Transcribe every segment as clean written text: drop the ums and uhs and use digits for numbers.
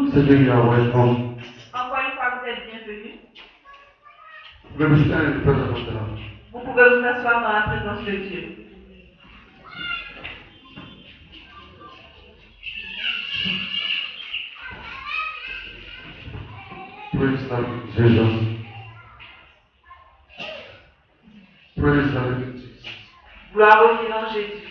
Once again, you are welcome. Encore une fois, vous êtes bienvenus. Vous pouvez stand in the presence of the Lord. Vous pouvez vous asseoir dans la présence de Dieu. Praise the Lord Jesus. Praise the Lord Jesus. Gloire au vivant Jésus.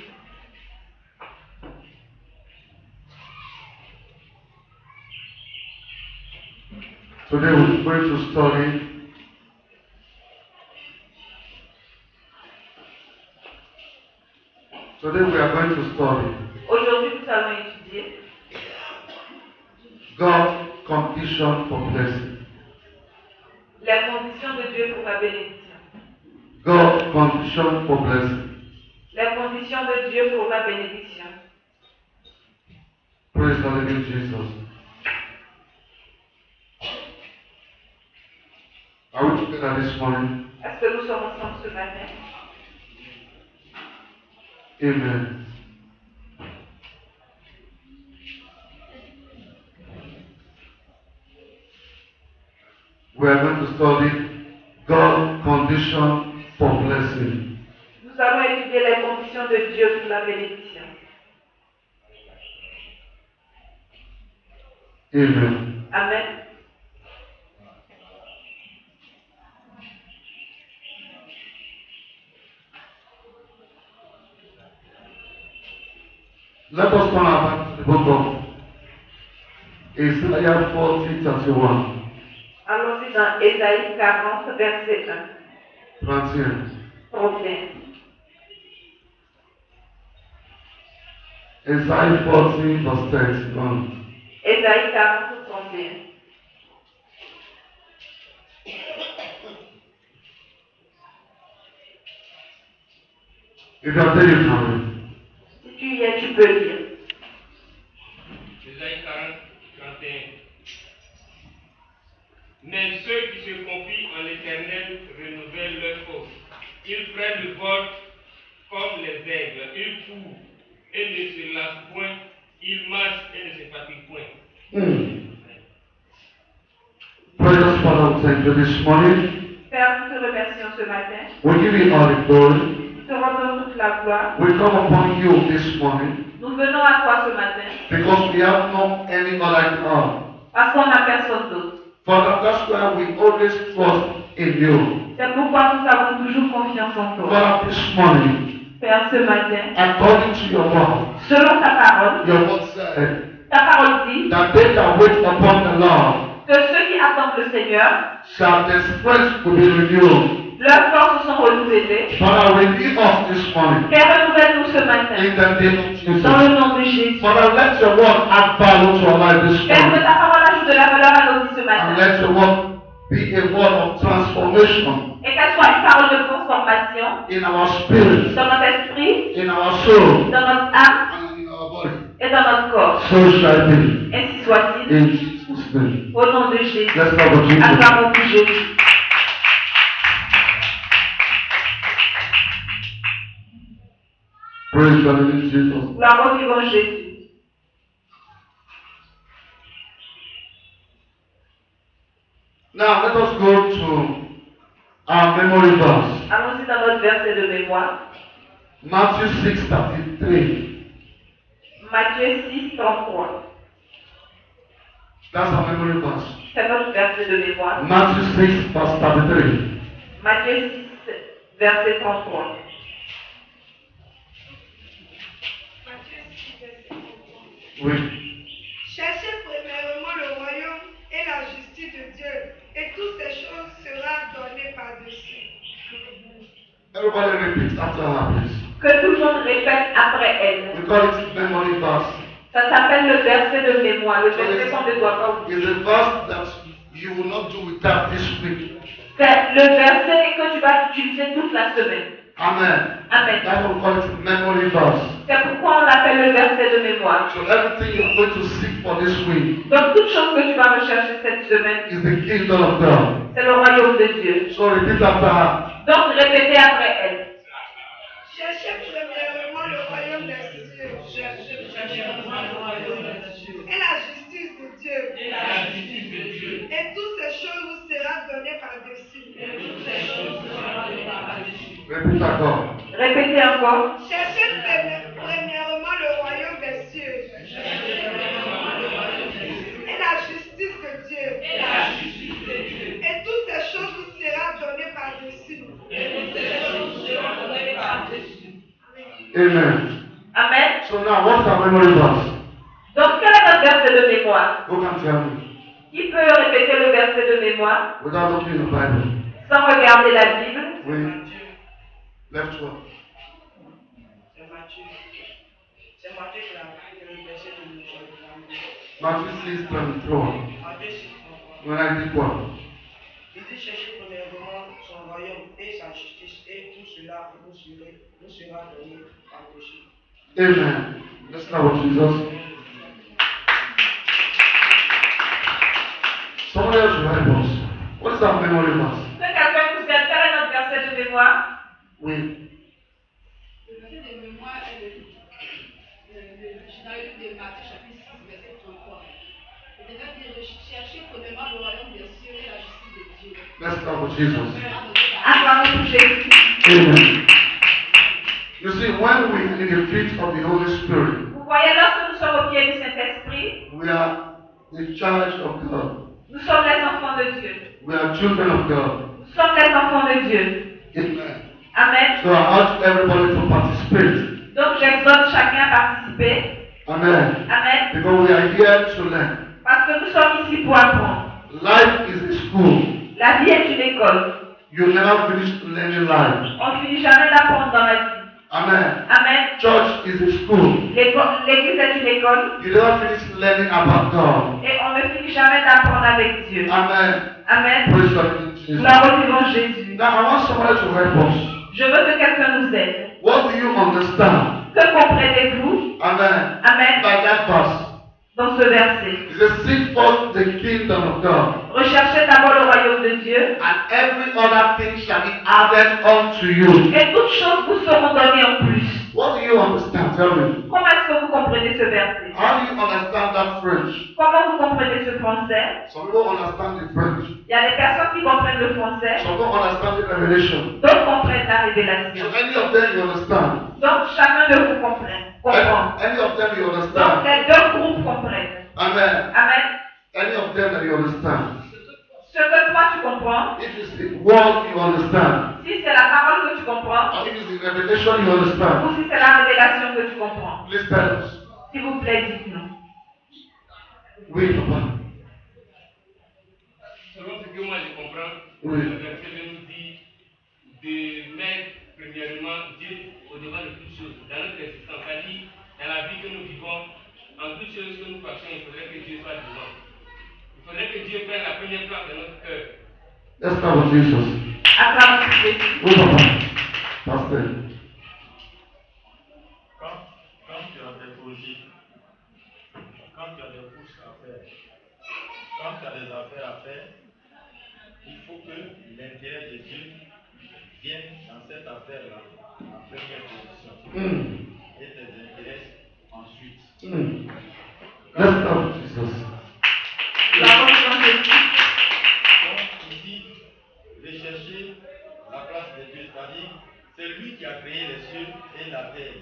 Today we're going to study Aujourd'hui, nous allons étudier God's condition for blessing. les conditions de Dieu pour la bénédiction. God's condition for blessing. Les conditions de Dieu pour la bénédiction. Praise the living Jesus. Are we together this morning? Est-ce que nous sommes ensemble ce matin? Amen. We are going to study God's condition for blessing. Nous allons étudier les conditions de Dieu pour la bénédiction. Amen. Amen. Let us turn our back to the book of Isaiah 40:31. Allons-y dans Ésaïe 40, verset 1. 31. 31. Isaiah 40, verse 31. Ésaïe 40, 31. If you are there, you can read. Si tu y es, tu peux lire. Ésaïe 40, 31. Mais ceux qui se confient en l'Éternel renouvellent leur force. Ils prennent le vol comme les aigles. Ils courent et ne se lassent point. Ils marchent et ne se fatiguent point. Precious Father, we thank you this morning. Père, nous te remercions ce matin. We give you all the glory. Nous te rendons toute la gloire. We come upon you this morning Nous venons à toi ce matin because we have no any other God. parce qu'on n'a personne d'autre. Father, that's why we always trust in you. C'est pourquoi nous avons toujours confiance en toi. Father, this morning, Père, ce matin, according to your word, selon ta parole, your word said ta parole dit that they that wait upon the Lord que ceux qui attendent le Seigneur, shall their strength will be renewed. leurs forces sont renouvelées. Father, renew us this morning Père, renouvelle-nous ce matin in the name of Jesus. dans le nom de Jésus. Father, let your word add value to our life this Père, que morning. ta parole ajoute de la valeur à nos vies ce And matin. let your word be a word of transformation Et qu'elle soit une parole de transformation in our spirit, dans notre esprit, in our soul, dans notre âme and in our body. et dans notre corps. So shall it be. Ainsi soit-il. In Jesus' name. Au nom de Jésus. Let's go to Jesus. Acclamons pour Jésus. Praise the living Jesus. Gloire au vivant Jésus. Now let us go to our memory verse. Allons-y dans notre verset de mémoire. Matthew 6:33. Matthieu 6, 33. That's our memory verse. C'est notre verset de mémoire. Matthew 6, verse 33. Matthieu 6, verset 33. Oui. Cherchez premièrement le royaume et la justice de Dieu, et toutes ces choses seront données par-dessus. Everybody repeat after her, please. Que tout le monde répète après elle. We call it memory verse. Ça s'appelle le verset de mémoire, le verset qu'on ne doit pas oublier. It's a verse that you will not do without this week. C'est le verset que tu vas utiliser toute la semaine. Amen. Amen. That's what we call it memory verse. C'est pourquoi on l'appelle le verset de mémoire. So everything you're going to seek for this week Donc toute chose que tu vas rechercher cette semaine, is the kingdom of God. c'est le royaume de Dieu. So repeat after her. Donc répétez après elle. Cherchez premièrement le royaume des cieux et la justice de Dieu, Répète encore. Répétez encore. Cherchez premièrement le royaume des cieux et la justice de Dieu. Et toutes ces choses vous seront données par-dessus. Amen. Amen. So now, what's our memory verse? Donc, quel est notre verset de mémoire? Who can tell me? Qui peut répéter le verset de mémoire Without looking in the Bible. sans regarder la Bible? Oui. Left one. C'est Matthieu. C'est Matthieu qui a le verset de l'aujourd'hui. Matthew 6:23. Matthieu 6, When I did what? il dit chercher premièrement son royaume et sa justice, et tout cela nous sera donné par-dessus. Amen. Let's start with Jesus. Somebody else will help us. What is our memory verse? Que quelqu'un nous aide, quel est notre verset de mémoire? Oui. Le verset de mémoire est dans le livre de Matthieu chapitre 6, verset 33. Il devait dire chercher premièrement le royaume des cieux et la justice de Dieu. Let's start with Jesus. Acclamons pour Jésus. Amen. You see, when we in the feet of the Holy Spirit, Vous voyez, lorsque nous sommes au pied du Saint-Esprit, we are in charge of God. nous sommes les enfants de Dieu. We are children of God. Nous sommes les enfants de Dieu. Amen. Amen. So I urge everybody to participate. Donc, j'exhorte chacun à participer. Amen. Amen. Because we are here to learn. Parce que nous sommes ici pour apprendre. Life is a school. La vie est une école. You never finish learning life. On ne finit jamais d'apprendre dans la vie. Amen. Amen. Church is a school. L'église est une école. You never finish learning about God. Et on ne finit jamais d'apprendre avec Dieu. Amen. Amen. Praise God. Jesus. Nous remercions Jésus. Now I want somebody to help us. Je veux que quelqu'un nous aide. What do you understand? Que comprenez-vous? Amen. Amen. By that verse. Dans ce verset. It says, seek first the kingdom of God, Recherchez d'abord le royaume de Dieu. and every other thing shall be added unto you. Et toutes choses vous seront données en plus. What do you understand? Tell me. Comment est-ce que vous comprenez ce verset? How do you understand that French? Comment vous comprenez ce français? Some people understand the French. Il y a des personnes qui comprennent le français. Some people understand the revelation. D'autres comprennent la So révélation. any of them you understand. Donc chacun de vous comprend. Any of them you Donc understand. les deux groupes comprennent. Amen. Amen. Any of them that you understand. Ce que toi tu comprends, If it's the word you understand, si c'est la parole que tu comprends, or if it's the revelation you understand, ou si c'est la révélation que tu comprends, please tell us. s'il vous plaît, dites-nous. Oui, papa. Selon ce que moi je comprends, Oui. le verset nous dit de mettre premièrement Dieu au-devant de toutes choses. Dans notre existence, c'est-à-dire dans la vie que nous vivons, en toutes choses que nous faisons, il faudrait que Dieu soit devant. Il faudrait que Dieu prenne la première place dans notre cœur. Let's start with Jesus. Acclamons pour Jésus. Oui, papa. Pasteur. Quand tu as des projets, quand tu as des courses à faire, quand tu as des affaires à faire, il faut que l'intérêt de Dieu vienne dans cette affaire-là, en première position, et tes intérêts ensuite. Let's start with Jesus. La remercions Jésus. Donc ici, rechercher la place de Dieu, c'est-à-dire c'est lui qui a créé les cieux et la terre,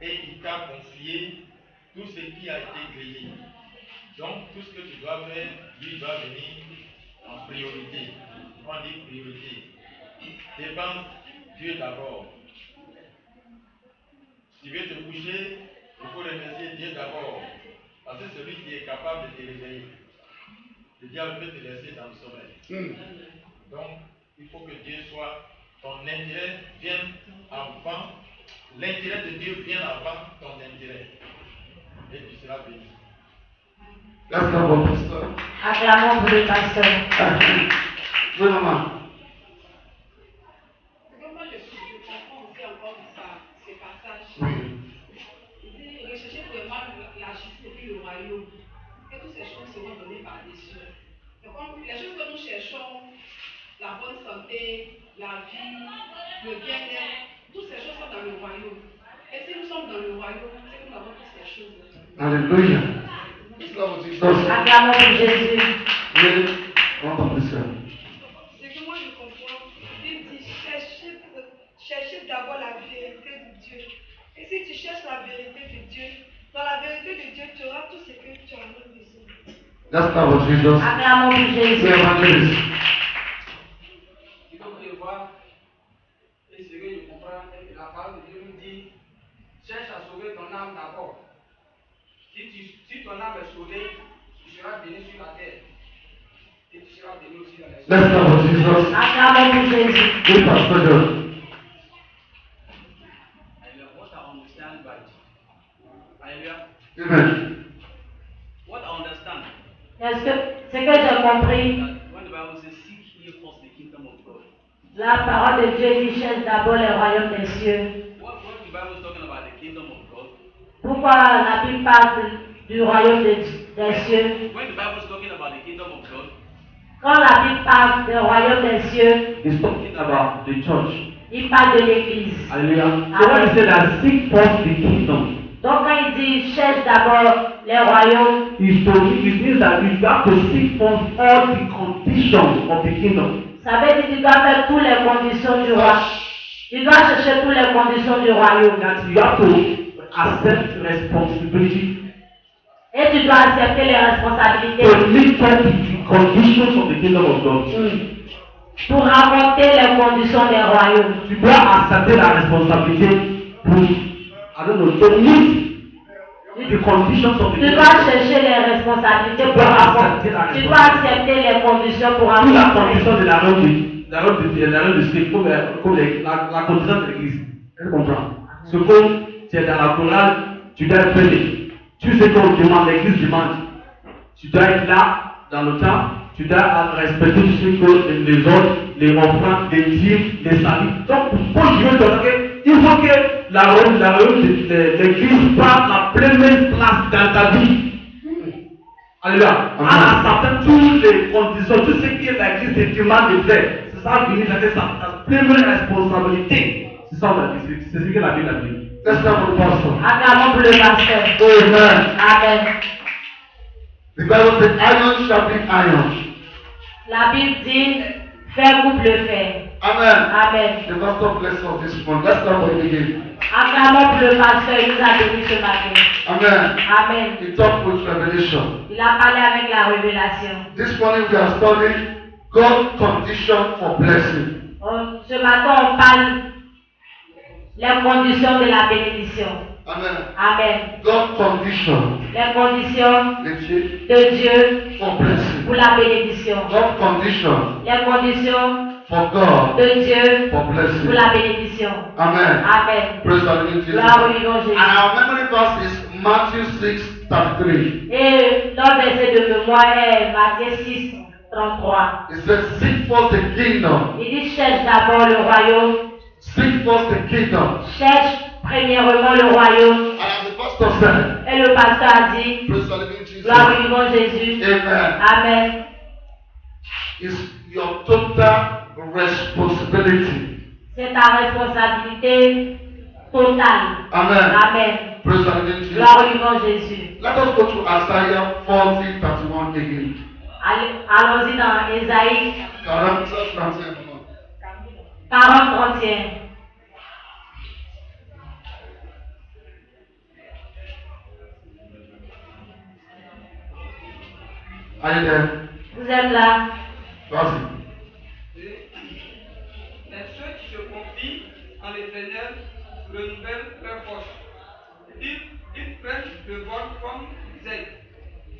et il t'a confié tout ce qui a été créé. Donc tout ce que tu dois faire, lui doit venir en priorité. On dit priorité. Dépense Dieu d'abord. Si tu veux te coucher, il faut remercier Dieu d'abord. Parce que c'est celui qui est capable de te réveiller. Le diable peut te laisser dans le sommeil. Donc, il faut que Dieu soit, ton intérêt vienne avant, l'intérêt de Dieu vienne avant ton intérêt. Et tu seras béni. Let's start with Pastor. Acclamons pour le pasteur. Oui, maman. Moi, je comprends aussi encore ce passage. Oui. Il dit rechercher vraiment la justice et puis le royaume. Et toutes ces choses seront données par des cieux. Donc, les choses que nous cherchons, la bonne santé, la vie, le bien-être, toutes ces choses sont dans le royaume. Et si nous sommes dans le royaume, c'est que nous avons toutes ces choses. Alléluia. Let's start with Jesus. Acclamons pour Jésus. Oui. On va passer. Ce que moi je comprends, il dit Let's start with Jesus. Acclamons pour The Jésus. evangelist. Il faut prévoir, et ce que je comprends, et la parole de Dieu nous dit, cherche à sauver ton âme d'abord. Si ton âme est sauvée, tu seras béni sur la terre. Et tu seras béni aussi dans les cieux. Let's start with Jesus. Acclamons pour Jésus. Good Pastor John. What I understand by Hallelujah. Amen. What I understand Est-ce que ce que j'ai compris, that when the Bible says seek ye first the kingdom of God, la parole de Dieu dit cherche d'abord le royaume des cieux. what the Bible is talking about the kingdom of God, Pourquoi la Bible parle du royaume des cieux? when the Bible is talking about the kingdom of God, Quand la Bible parle du royaume des cieux, He's talking about the church. il parle de l'Église. Hallelujah. So when he said that seek first the kingdom, Donc quand il dit cherche d'abord les royaumes, it means that you have to seek first all the conditions of the kingdom. ça veut dire que tu dois faire toutes les conditions du royaume. Tu dois chercher toutes les conditions du royaume. That you have to accept responsibility Et tu dois accepter les responsabilités to meet all the conditions of the kingdom of God. pour raconter les conditions des royaumes. Tu dois accepter la responsabilité pour, I don't know, to meet the conditions of the Tu kingdom. dois chercher les responsabilités pour raconter. Tu dois accepter les conditions pour Toute la raconter. condition de la robe de Christ, comme la condition de l'église. Elle comprend. Ce que tu es dans la chorale, tu dois être prêt. Tu sais qu'on demande, l'église demande. Tu dois être là, dans le temps, tu dois respecter tout ce que les autres, les offrandes, les dîmes, les saluts. Donc, pour Dieu donner, il faut que la robe de l'église prenne la première place dans ta vie. Alléluia. En acceptant toutes les conditions, tout ce que l'église te demande de faire. C'est ça que l'Église a sa première responsabilité. C'est ça, c'est ce que la Bible a dit. Let's start with the pastor. Acclamons pour le pasteur. Amen. Amen. The Bible says, iron sharpens iron. La Bible dit fer coupe le fer. Amen. Amen. The pastor bless us this morning. Let's start with it again. Acclamons pour le pasteur. Il nous a béni ce matin. Amen. Amen. He talked with revelation. Il a parlé avec la révélation. This morning we are studying God's condition for blessing. Ce matin, on parle les conditions de la bénédiction. Amen. Amen. God's condition Les conditions legit de Dieu for blessing. pour la bénédiction. God's condition Les conditions for God de Dieu for pour blessing. la bénédiction. Amen. Amen. Praise the living Jesus. Gloire au vivant Jésus. And our memory verse is Matthew 6:33. Et notre verset de mémoire est Matthieu 6, 33. It says, seek first the kingdom. Il dit cherche d'abord le royaume. Seek first the kingdom. Cherche premièrement le royaume. And as the pastor said, Et le pasteur a dit, praise the living Jesus. gloire au vivant Jésus. Amen. Amen. It's your total responsibility. C'est ta responsabilité totale. Amen. Amen. Praise the living Jesus. Gloire au vivant Jésus. Let us go to Isaiah 40:31 again. Allons-y dans Ésaïe 40:31. 40, 31. Are you there? Vous êtes là? Vas-y. Mais ceux qui se confient en l'Éternel renouvellent leur force. Ils prennent le vol comme des aigles.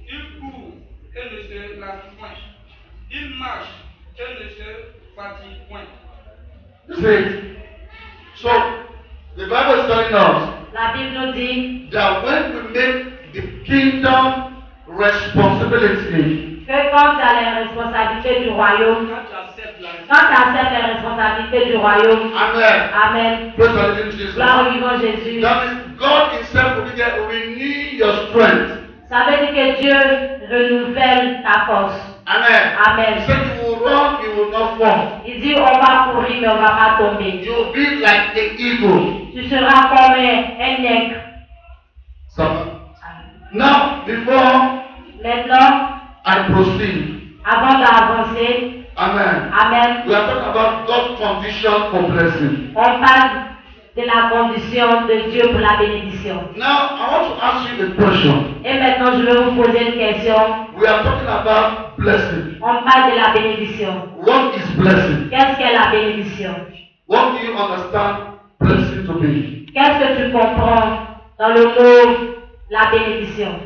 Ils courent et ne se lassent point. Ils marchent et ne se fatiguent point. See, so the Bible is telling us La Bible nous dit that when we make the kingdom responsibility, que quand tu as les responsabilités du royaume, quand tu acceptes les responsabilités du royaume, Amen. Amen. Praise the living Jesus. Gloire au vivant Jésus. That means God Himself will be there to renew your strength. Ça veut dire que Dieu renouvelle ta force. Amen. Amen. He said you will run, you will not fall. Il dit on va courir mais on va pas tomber. You will be like an eagle. Tu seras comme un aigle. So, now, before Maintenant, I proceed, avant d'avancer, Amen. Amen, We are talking about God's condition for blessing. on parle de la condition de Dieu pour la bénédiction. bénédiction. Now, I want to ask you a question. Et maintenant, je vais vous poser une question. We are talking about blessing. On parle de la bénédiction. What is blessing? Qu'est-ce qu'est la bénédiction? What do you understand blessing to be? Qu'est-ce que tu comprends dans le mot la bénédiction?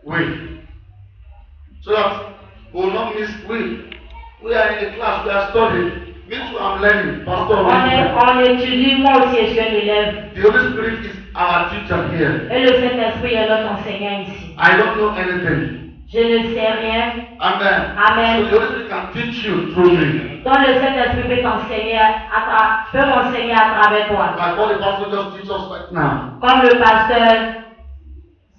We. So that we will not miss we are in the class, we are studying. Me too, I'm learning. Pastor, On étudie, moi aussi je suis un élève. the Holy Spirit is our teacher here. Et le Saint-Esprit est notre enseignant ici. I don't know anything. Je ne sais rien. Amen. Amen. So the Holy Spirit can teach you through me. Donc le Saint-Esprit peut t'enseigner, peut m'enseigner à travers toi. Like what the pastor just teach us right now. Comme le pasteur,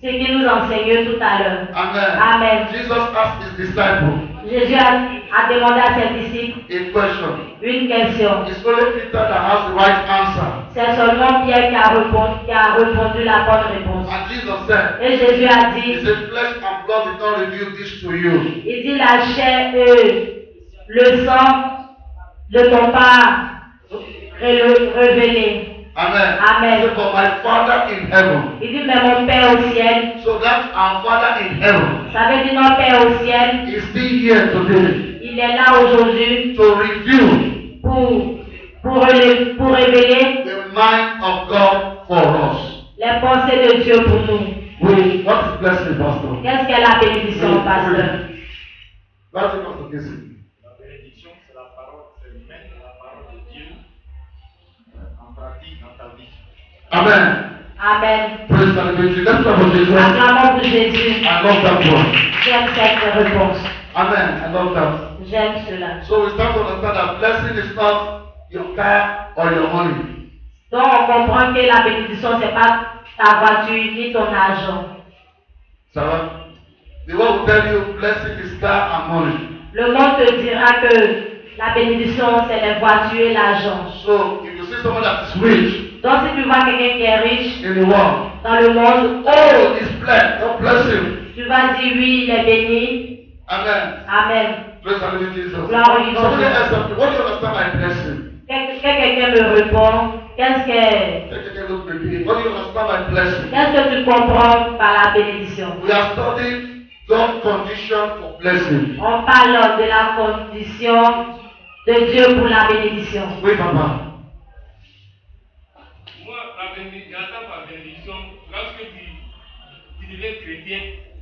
ce qu'il nous enseignait tout à l'heure. Amen. Amen. Jesus asked his disciples Jésus a demandé à ses disciples a question. une question. It's only Peter that has the right answer. C'est seulement Pierre qui a répondu la bonne réponse. And Jesus said, Et Jésus a He dit, said, flesh and blood did not reveal this to you. il dit la chair et le sang ne t'ont pas révélé. Amen. Amen. He said, but my Father in heaven. Il dit, mais mon Père au ciel, So that's our Father in heaven. ça veut dire notre Père au ciel, He's still here today il est là aujourd'hui to reveal pour révéler the mind of God for us. les pensées de Dieu pour nous. Wait, what's blessing, Pastor? Qu'est-ce qu'est la bénédiction, pasteur? That's it, Pastor Casey. La bénédiction, c'est la parole, c'est mettre la parole de Dieu en pratique dans ta vie. Amen. Amen. Praise the Lord. Let's talk about Jesus. Acclamons pour Jésus. I love that one. J'aime cette réponse. Amen. I love that. J'aime cela. So we start to understand that blessing is not your car or your money. Donc on comprend que la bénédiction, ce n'est pas ta voiture ni ton argent. So, the world will tell you blessing is car and money. Le monde te dira que la bénédiction, c'est les voitures et l'argent. So if you see someone that is rich Donc si tu vois quelqu'un qui est riche in the world, dans le monde, oh, he's blessed. God bless him. tu vas dire oui, il est béni. Amen. Amen. Praise the Lord Jesus. Gloire au vivant. Somebody else, what do you understand by blessing? Quelqu'un me répond, qu'est-ce What do you understand by blessing? que tu comprends par la bénédiction? We are studying God's condition for blessing. On parle de la condition de Dieu pour la bénédiction. Oui, papa. Moi, j'entends par bénédiction, lorsque tu deviens chrétien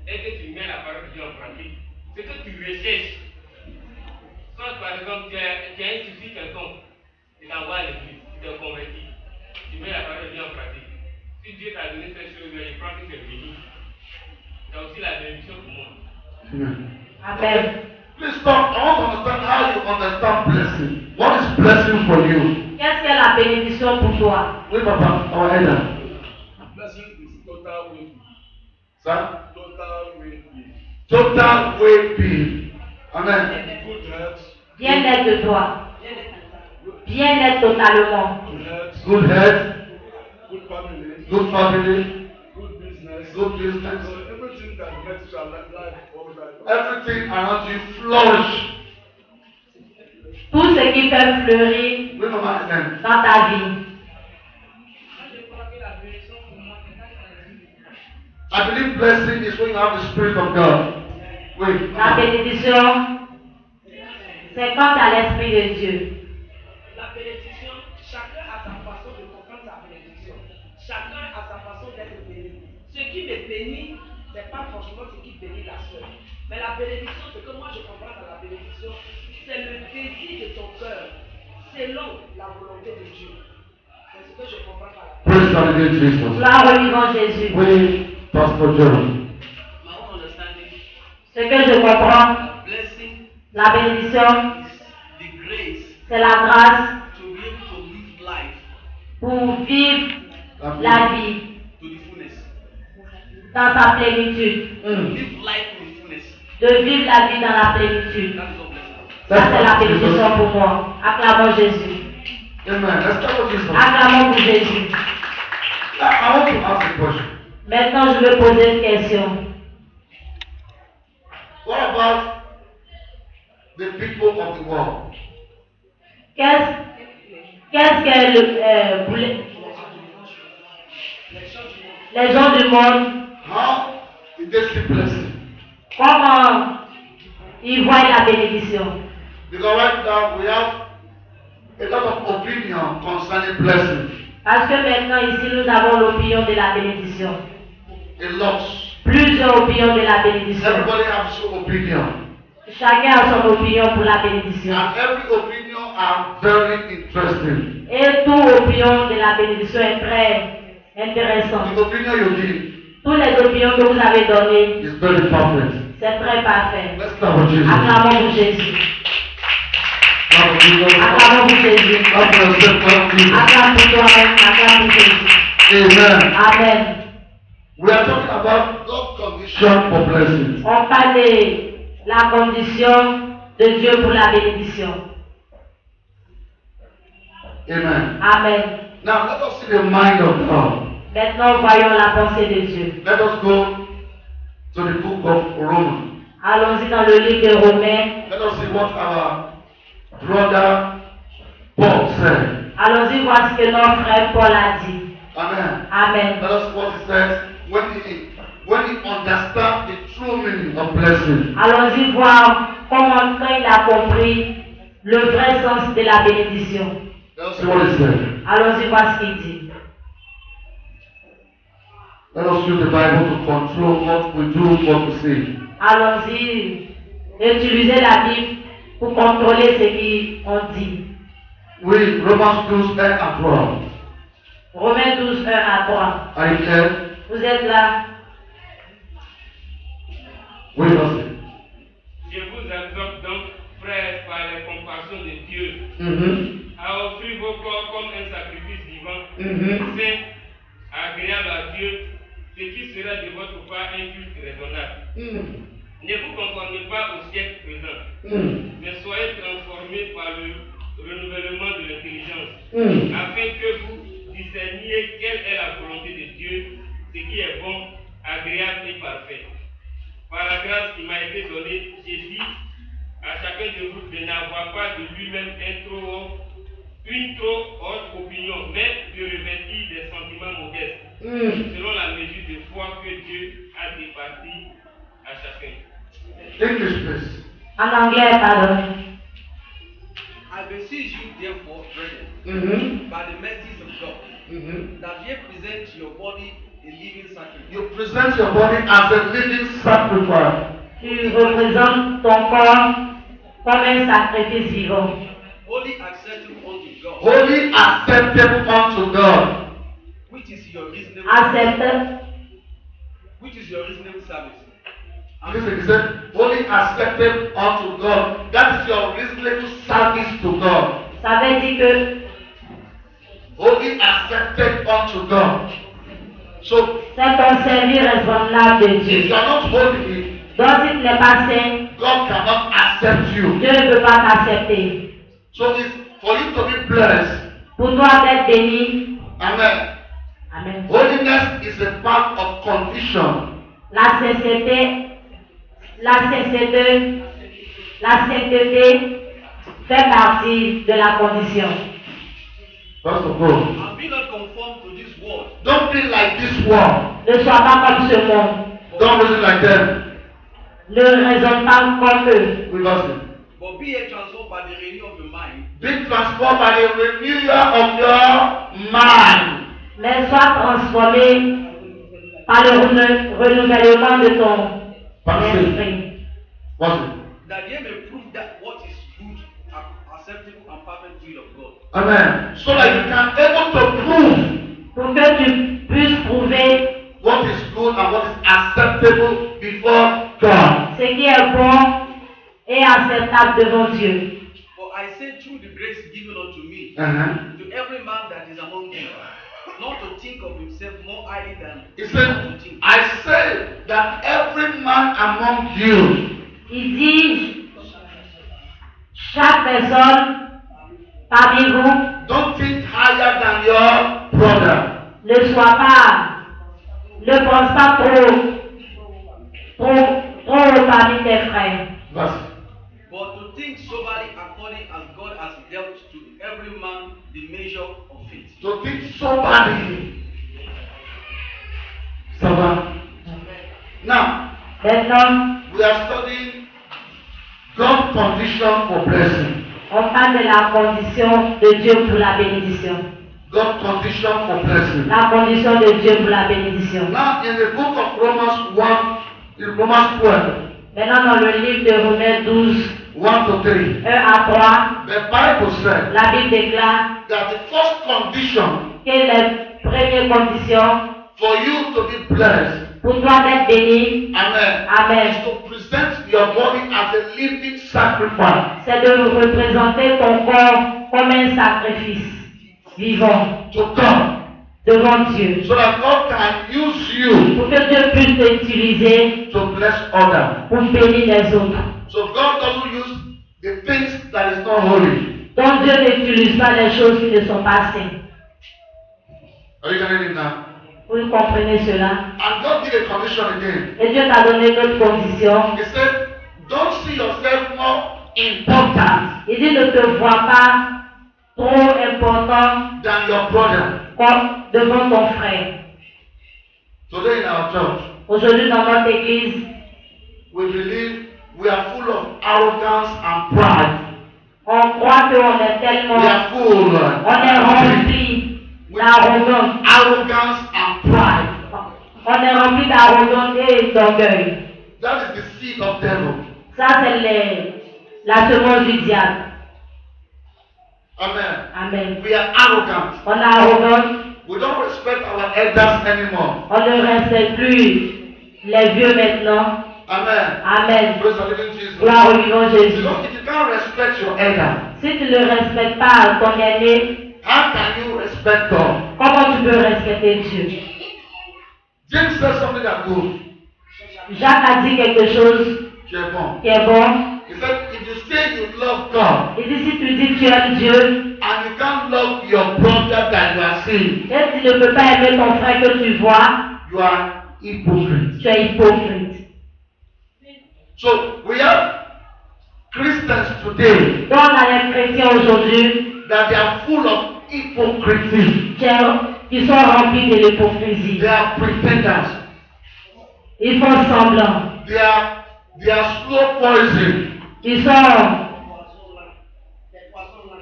et que tu mets la parole de Dieu en pratique, c'est que tu recherches. Soit par exemple, tu as un souci quelconque, tu t'envoies à l'église, tu te convertis, tu mets la parole de Dieu en pratique. Si Dieu t'a donné cette chose, il prend que c'est béni. C'est aussi la bénédiction pour moi. Amen. Please stop. I want to understand how you understand blessing. What is blessing for you? Qu'est-ce que la bénédiction pour toi? Oui, papa. Our elder. Blessing is total well-being. Sir? Total well-being. Total well-being. Amen. Good health. Bien-être de toi. Bien-être totalement. Good health. Good health. Good family. Good family. Good business. Good business. So everything that makes your life all right. Everything around you flourish. Tout ce qui fait fleurir Oui, maman. Amen. dans ta vie. I believe blessing is when you have the Spirit of God. Oui. La bénédiction, c'est quand tu as l'Esprit de Dieu. La bénédiction, chacun a sa façon de comprendre sa bénédiction. Chacun a sa façon d'être béni. Ce qui me bénit, ce n'est pas forcément ce qui bénit la sœur. Mais la bénédiction, ce que moi je comprends dans la bénédiction, c'est le désir de ton cœur, selon la volonté de Dieu. C'est ce que je comprends par la Praise the Lord Jesus. Gloire au vivant Jésus. Oui, Pastor John. My own understanding, Ce que je comprends, blessing la bénédiction, is the grace c'est la grâce to be able to live life pour vivre la vie to the fullness. dans sa plénitude. Live life to the fullness. De vivre la vie dans la plénitude. That is all blessing. Ça, c'est la bénédiction pour moi. Acclamons Jésus. Amen. Let's start with this one. Acclamons pour Jésus. Now, I want to ask a question. Maintenant, je vais poser une question. What about the people of the world? Qu'est-ce que le Les gens du monde, how did they see blessing? comment ils voient la bénédiction? Because right now we have a lot of opinion concerning blessing. Parce que maintenant ici nous avons l'opinion de la bénédiction. A lot. Plusieurs opinions de la bénédiction. Everybody has his opinion. Chacun a son opinion pour la bénédiction. And every opinion are very interesting. Et toute opinion de la bénédiction est très intéressante. The opinion you give Toutes les opinions que vous avez données, is very perfect. c'est très parfait. Let's clap for Jesus. Acclamons pour Jésus. Clap for Jesus. Acclamons pour Jésus. Clap for yourself. Clap for Jesus. Acclame pour toi-même. Acclame pour Jésus. Amen. Amen. We are talking about God's condition for blessings. On parle de la condition de Dieu pour la bénédiction. Amen. Amen. Now let us see the mind of God. Maintenant, voyons la pensée de Dieu. Let us go to the book of Romans. Allons-y dans le livre de Romains. Let us see what our brother Paul said. Allons-y voir ce que notre frère Paul a dit. Amen. Amen. Let us see what he says when he understands the true meaning of blessing. Allons-y voir comment il a compris le vrai sens de la bénédiction. Let us see what he said. Allons-y voir ce qu'il dit. Let us use the Bible to control what we do, what we say. Allons-y utiliser la Bible pour contrôler ce qu'on dit. Oui, Romans 12, 1 à 3. Romains 12, 1 à 3. Are you there? Vous êtes là? Oui, vas-y. Je vous exhorte donc, frères, par les compassions de Dieu, à offrir vos corps comme un sacrifice vivant, saint, agréable à Dieu, ce qui sera de votre part un culte raisonnable. Ne vous conformez pas au siècle présent, mais soyez transformés par le renouvellement de l'intelligence, afin que vous discerniez quelle est la volonté de Dieu, ce qui est bon, agréable et parfait. Par la grâce qui m'a été donnée, j'ai dit à chacun de vous de n'avoir pas de lui-même une trop haute opinion, mais de revêtir des sentiments modestes, selon la mesure de foi que Dieu a départie à chacun. English, please. En anglais, pardon. I beseech you, therefore, brethren, by the mercies of God, that ye present your body a living sacrifice. You present your body as a living sacrifice. Tu représentes ton corps comme un sacrifice vivant. Holy acceptable unto God. Holy acceptable unto God. Which is your reasonable service. Listen, he said, holy acceptable unto God. That is your reasonable service to God. Ça veut dire que Holy accepted unto God. So, c'est ton service raisonnable de if Dieu. you are not holy, Donc si tu n'es pas saint, God cannot accept you. Dieu ne peut pas t'accepter. So, it's for you to be blessed. Pour toi d'être béni, Amen. amen. Holiness is a part of condition. La sainteté fait partie de la condition. First of all, And be not conformed to this world, don't be like this world. Ne sois pas comme ce monde. Don't reason like them. Ne raisonne pas comme eux. We lost it. but be ye transformed by the renewal of your mind, Be transformed by the renewal of your mind. Mais sois transformé par le renouvellement de ton esprit. What's it? that ye may prove that what is good, acceptable, and perfect will of God. Amen. So that you can able to prove Pour que tu puisses prouver what is good and what is acceptable before God. ce qui est bon et acceptable devant Dieu. For I say through the grace given unto me, Uh-huh. to every man that is among you, not to think of himself more highly than He he ought said, to think. I say that every man among you, Il dit, chaque personne parmi vous don't think higher than your brother. ne pense pas trop parmi tes frères. Verse. But to think soberly according as God has dealt to every man the measure of faith. To think soberly. Ça va? Now, Maintenant, we are studying God's condition for blessing. on parle de la condition de Dieu pour la bénédiction. God's condition for blessing. La condition de Dieu pour la bénédiction. Now, in the book of Romans 1, in Romans 12, Maintenant, dans le livre de Romains 12, 1 to 3, 1 à 3, the Bible says la Bible déclare that the first condition que les premières conditions for you to be blessed, pour toi d'être béni, amen, Amen, is to present your body as a living sacrifice c'est de représenter ton corps comme un sacrifice vivant to God, devant Dieu. so that God can use you Pour que Dieu puisse t'utiliser to bless others. pour bénir les autres. So God doesn't use the things that is not holy. Donc Dieu n'utilise pas les choses qui ne sont pas saintes. Are you getting it now? Vous comprenez cela? And God did a condition again. Et Dieu t'a donné d'autres conditions. He said, don't see yourself more important Il dit ne te vois pas trop important than your brother. comme devant ton frère. Today in our church, Aujourd'hui dans notre église, we believe we are full of arrogance and pride. on croit qu'on est tellement, We are full on est rempli d'arrogance. arrogance and pride. On est rempli d'arrogance et d'orgueil. That is the seed of devil. Ça c'est la semence du diable. Amen. Amen. We are arrogant. On est arrogant. We don't respect our elders anymore. On ne respecte plus les vieux maintenant. Amen. Amen. Praise the living Jesus. Gloire au vivant Jésus. Because if you can't respect your elder, Si tu ne respectes pas ton aîné, how can you respect God? comment tu peux respecter Dieu? James said something that good. Jacques a dit quelque chose Qui est bon. qui est bon. He said, if you say you love God Il dit si tu dis que tu aimes Dieu and you can't love your brother that you are seeing, et tu ne peux pas aimer ton frère que tu vois, you are hypocrite. tu es hypocrite. So we have Christians today Donc on a les chrétiens aujourd'hui that they are full of hypocrisy. qui sont remplis de l'hypocrisie. They are pretenders. Ils font semblant. They are slow poison. Ils sont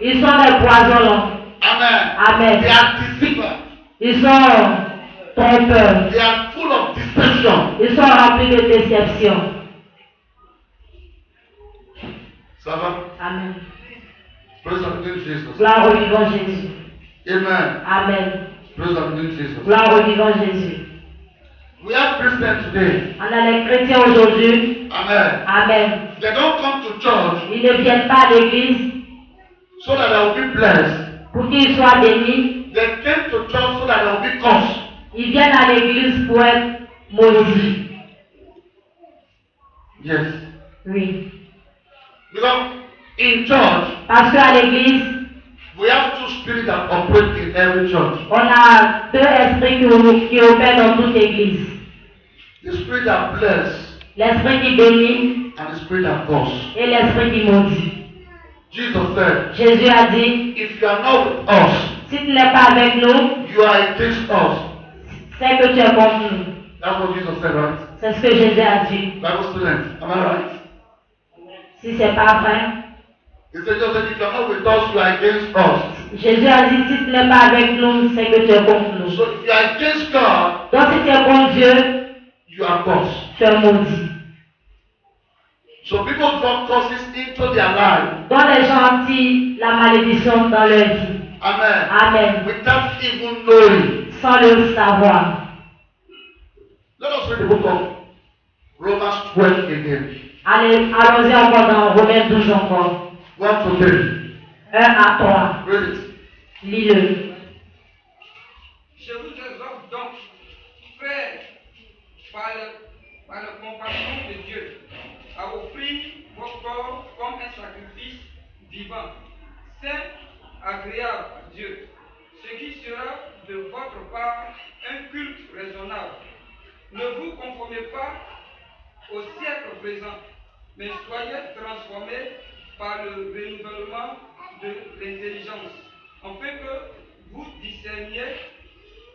des poisons lents. Amen. Amen. They are deceivers. Ils sont trompeurs. They are full of deception. Ils sont remplis de déception. Ça va? Amen. Praise the living Jesus. Gloire au vivant Jésus. Amen. Amen. Praise the living Jesus. Gloire au vivant Jésus. We have Christians today. On a les chrétiens aujourd'hui. Amen. Amen. They don't come to church Ils ne viennent pas à l'église so that they will be blessed. pour qu'ils soient bénis. They came to church so that they will be cursed. Ils viennent à l'église pour être maudits. Yes. Oui. Because in church, Parce qu'à l'église, we have two spirits that operate in every church. on a deux esprits qui opèrent dans toute église. The spirit that bless L'esprit qui bénit and the spirit that curse. et l'esprit qui maudit. Jesus said, Jésus a dit, if you are not with us, si tu n'es pas avec nous, you are against us. c'est que tu es contre nous. That's what Jesus said, right? C'est ce que Jésus a dit. Bible students, am I right? Si c'est pas vrai, He said, just that if you are not with us, you are against us. Jésus a dit, si tu n'es pas avec nous, c'est que tu es contre nous. So if you are against God, Donc si tu es contre Dieu, you are cursed. tu es maudit. So people drop curses into their life. Donc les gens tirent la malédiction dans leur vie. Amen. Amen. Without even knowing. Sans le savoir. Let us read the book of Romans 12 again. Allons-y encore dans Romains 12 encore. 1 to 3. 1 à 3. Read it. Lis-le. Je vous exhorte donc, frères, par la compassion de Dieu, à offrir vos corps comme un sacrifice vivant, saint, agréable à Dieu, ce qui sera de votre part un culte raisonnable. Ne vous conformez pas au siècle présent, mais soyez transformés par le renouvellement de l'intelligence, afin que vous discerniez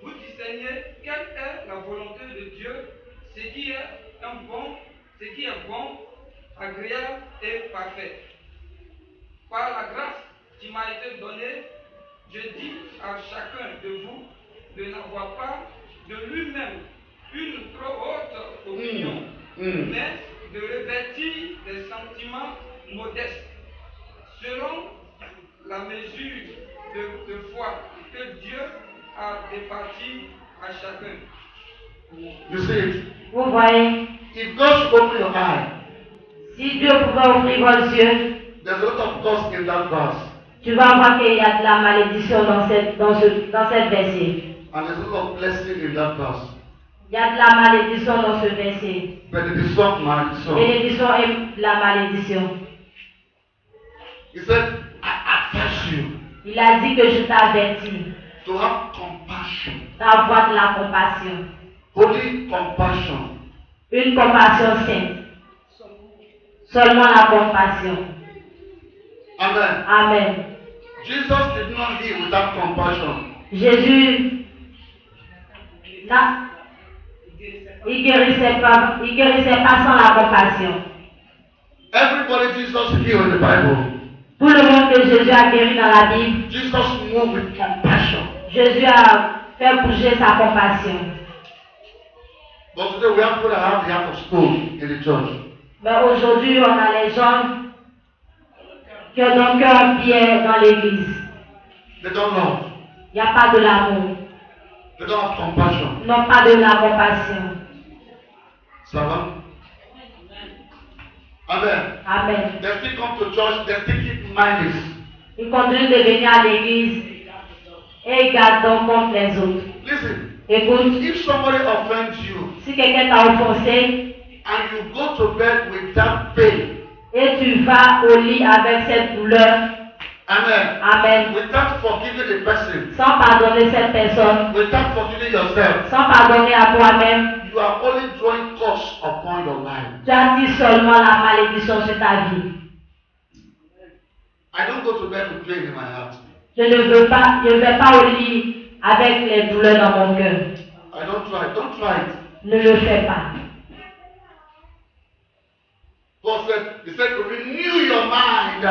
vous discerniez quelle est la volonté de Dieu, ce qui est bon, agréable et parfait. Par la grâce qui m'a été donnée, je dis à chacun de vous de n'avoir pas de lui-même une trop haute opinion, mais de revêtir des sentiments modestes, selon la mesure de foi que Dieu a départie à chacun. You see it? Vous voyez, If God should open your eye, si Dieu pouvait ouvrir vos yeux, there's a lot of curse in that verse. tu vas voir qu'il y a de la malédiction dans cette verset. And there's a lot of blessing in that verse. Il y a de la malédiction dans ce verset. Benediction, malediction. Bénédiction et la malédiction. He said, I advise you Il a dit que je t'avertis to have compassion. d'avoir de la compassion. Holy compassion. Une compassion sainte. Seulement la compassion. Amen. Amen. Jesus did not heal without compassion. Jésus, il guérissait pas sans la compassion. Everybody Jesus healed in the Bible. Tout le monde que Jésus a guéri dans la Bible, Jesus moved with compassion. Jésus a fait bouger sa compassion. But today we have people that have the heart of stone in the church. Mais aujourd'hui, on a les gens qui ont un cœur pierre dans l'église. They don't love. Il n'y a pas de l'amour. They don't have compassion. Non, pas de la compassion. Ça va? Amen. Amen. They still come to church, they still keep mindless. Ils continuent de venir à l'église et ils gardent donc compte les autres. Listen, Écoute, if somebody offends you si quelqu'un t'a offensé and you go to bed with that pain, et tu vas au lit avec cette douleur, amen, amen, without forgiving the person, sans pardonner cette personne, without forgiving yourself, sans pardonner à toi-même, you are only drawing curse upon your life. tu attires seulement la malédiction sur ta vie. I don't go to bed with pain in my heart. Je ne vais pas au lit avec les douleurs dans mon cœur. I don't try it. Ne le fais pas. Paul said, he said, renew your mind.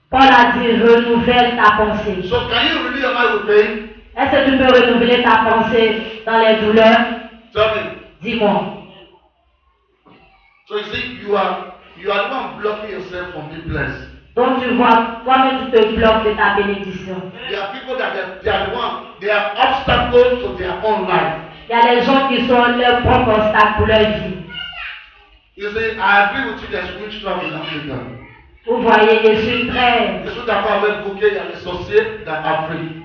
Paul a dit renouvelle ta pensée. So can you renew your mind with pain? Est-ce que tu peux renouveler ta pensée dans les douleurs? Tell me. Dis-moi. So you see, you are the one blocking yourself from being blessed. Donc tu vois, toi-même tu te bloques de ta bénédiction. There are people that they are the one, they are obstacles to their own life. Il y a des gens qui sont leurs propres obstacles pour leur vie. You see, I agree with you, there's witchcraft in Africa. Vous voyez, je suis très... Je suis d'accord avec vous qu'il y a des sorciers dans l'Afrique.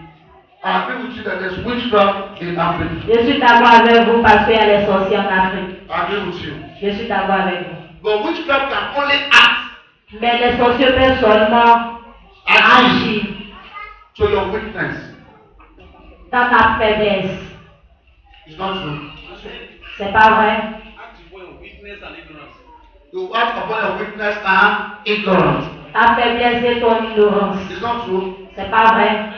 I agree with you that there's witchcraft in Africa. Je suis d'accord avec vous parce qu'il y a les sorciers en Afrique. I agree with you. Je suis d'accord avec vous. But witchcraft can only act Mais les sorciers peuvent seulement agir to your weakness. dans ta faiblesse. It's not true. C'est pas vrai? Act upon your weakness and ignorance. You act upon your weakness and ignorance. Ta faiblesse et ton ignorance. It's not true. C'est pas vrai?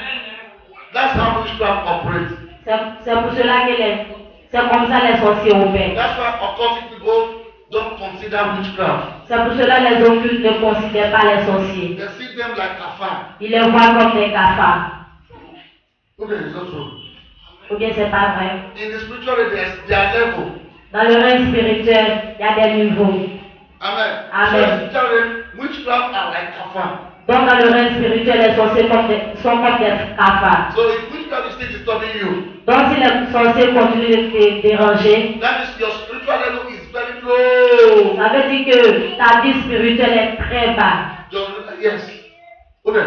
That's how witchcraft operates. C'est pour cela que c'est comme ça les sorciers opèrent. That's why occultic people don't consider witchcraft. C'est pour cela les occultes ne considèrent pas les sorciers. They see them like kafar. Ils les voient comme des cafards. Okay, it's not true. Ou bien c'est pas vrai? In the spiritual realm, there are levels. Dans le règne spirituel, il y a des niveaux. Amen. Amen. So in the spiritual realm, witchcraft are like kafar. Donc dans le règne spirituel, les sorciers sont comme des cafards. So if witchcraft is still disturbing you, Donc si les sorciers continuent de te déranger, that means your spiritual level is very low. ça veut dire que ta vie spirituelle est très bas. Yes. Okay.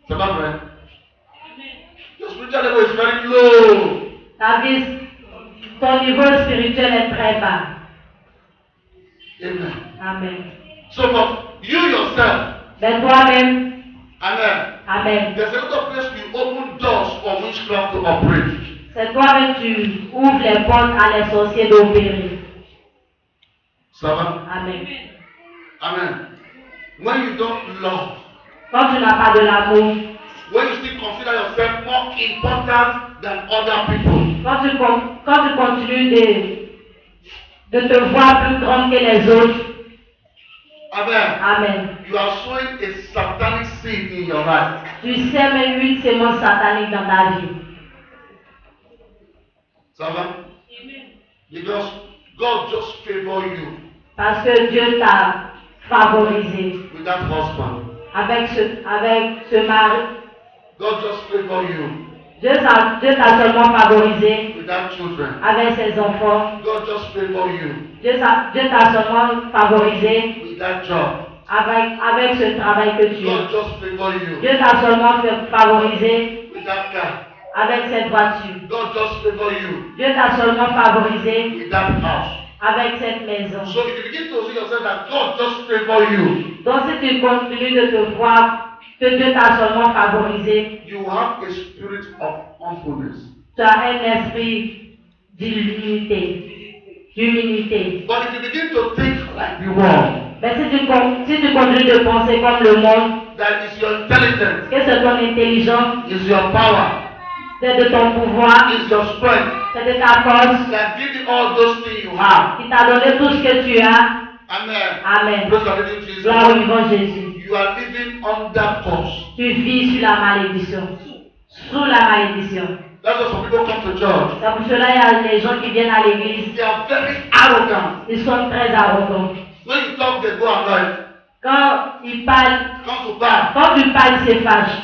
C'est pas vrai. Your spiritual level is very low. Ton niveau spirituel est très bas. Amen. Amen. So, but you yourself, Mais toi-même, amen. amen. There's a lot of place you open doors for witchcraft to operate. C'est toi-même tu ouvres les portes à les sorciers d'opérer. Ça va? Amen. Amen. When you don't love, Quand tu n'as pas de l'amour, when you still consider yourself more important than other people. Quand tu continues de te voir plus grande que les autres. Amen. Amen. You are sowing a satanic seed in your life. Tu sèmes une sémence satanique dans ta vie. Ça va? Because God just favor you Parce que Dieu t'a favorisé with that husband. avec ce mari. God just favor you Dieu t'a seulement favorisé with that children. avec ses enfants. God just favor you Dieu t'a seulement favorisé with that job. avec ce travail que tu God as. just favor you Dieu t'a seulement favorisé with that car. avec cette voiture. God just favor you Dieu t'a seulement favorisé with that house. avec cette maison. So if you begin to see yourself that God just favor you, Donc si tu continues de te voir que Dieu t'a seulement favorisé, you have a spirit of humbleness. tu as un esprit d'humilité. But if you begin to think like the world, Mais si tu continues de penser comme le monde, that is your intelligence, que c'est ton intelligence, is your power, c'est de ton pouvoir, is your strength, c'est de ta force, that give you all those things you have. qui t'a donné tout ce que tu as. Amen. Amen. Praise the living Jesus. Gloire au vivant Jésus. You are living under curse. Tu vis sur la malédiction. Sous la malédiction. That's why some people come to church. C'est pour cela qu'il y a des gens qui viennent à l'église. They are very arrogant. Ils sont très arrogants. When you talk, they go annoyed. Quand ils parlent, Quand tu parles, quand tu parles, ils se fâchent.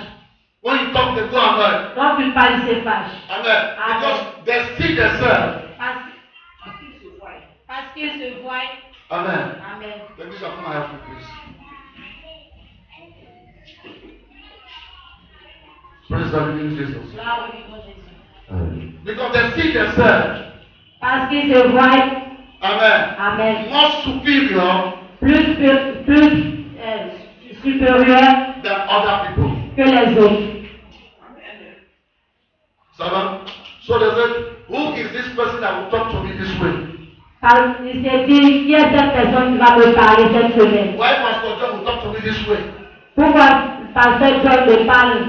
when you talk, they go annoyed. Quand tu parles, ils se fâchent. Amen. Because they see themselves. Parce qu'ils se voient. Amen. Amen. Let me come and help you, please. Praise the living Jesus. Gloire au vivant Jésus. Because they see themselves. Parce qu'ils se voient. Amen. Amen. More superior Plus supérieur than other people. que les autres. So they said, who is this person that will talk to me this way? Il s'est dit, qui est cette personne qui va me parler cette semaine? Why Pastor John will talk to me this way? Pourquoi Pasteur John me parle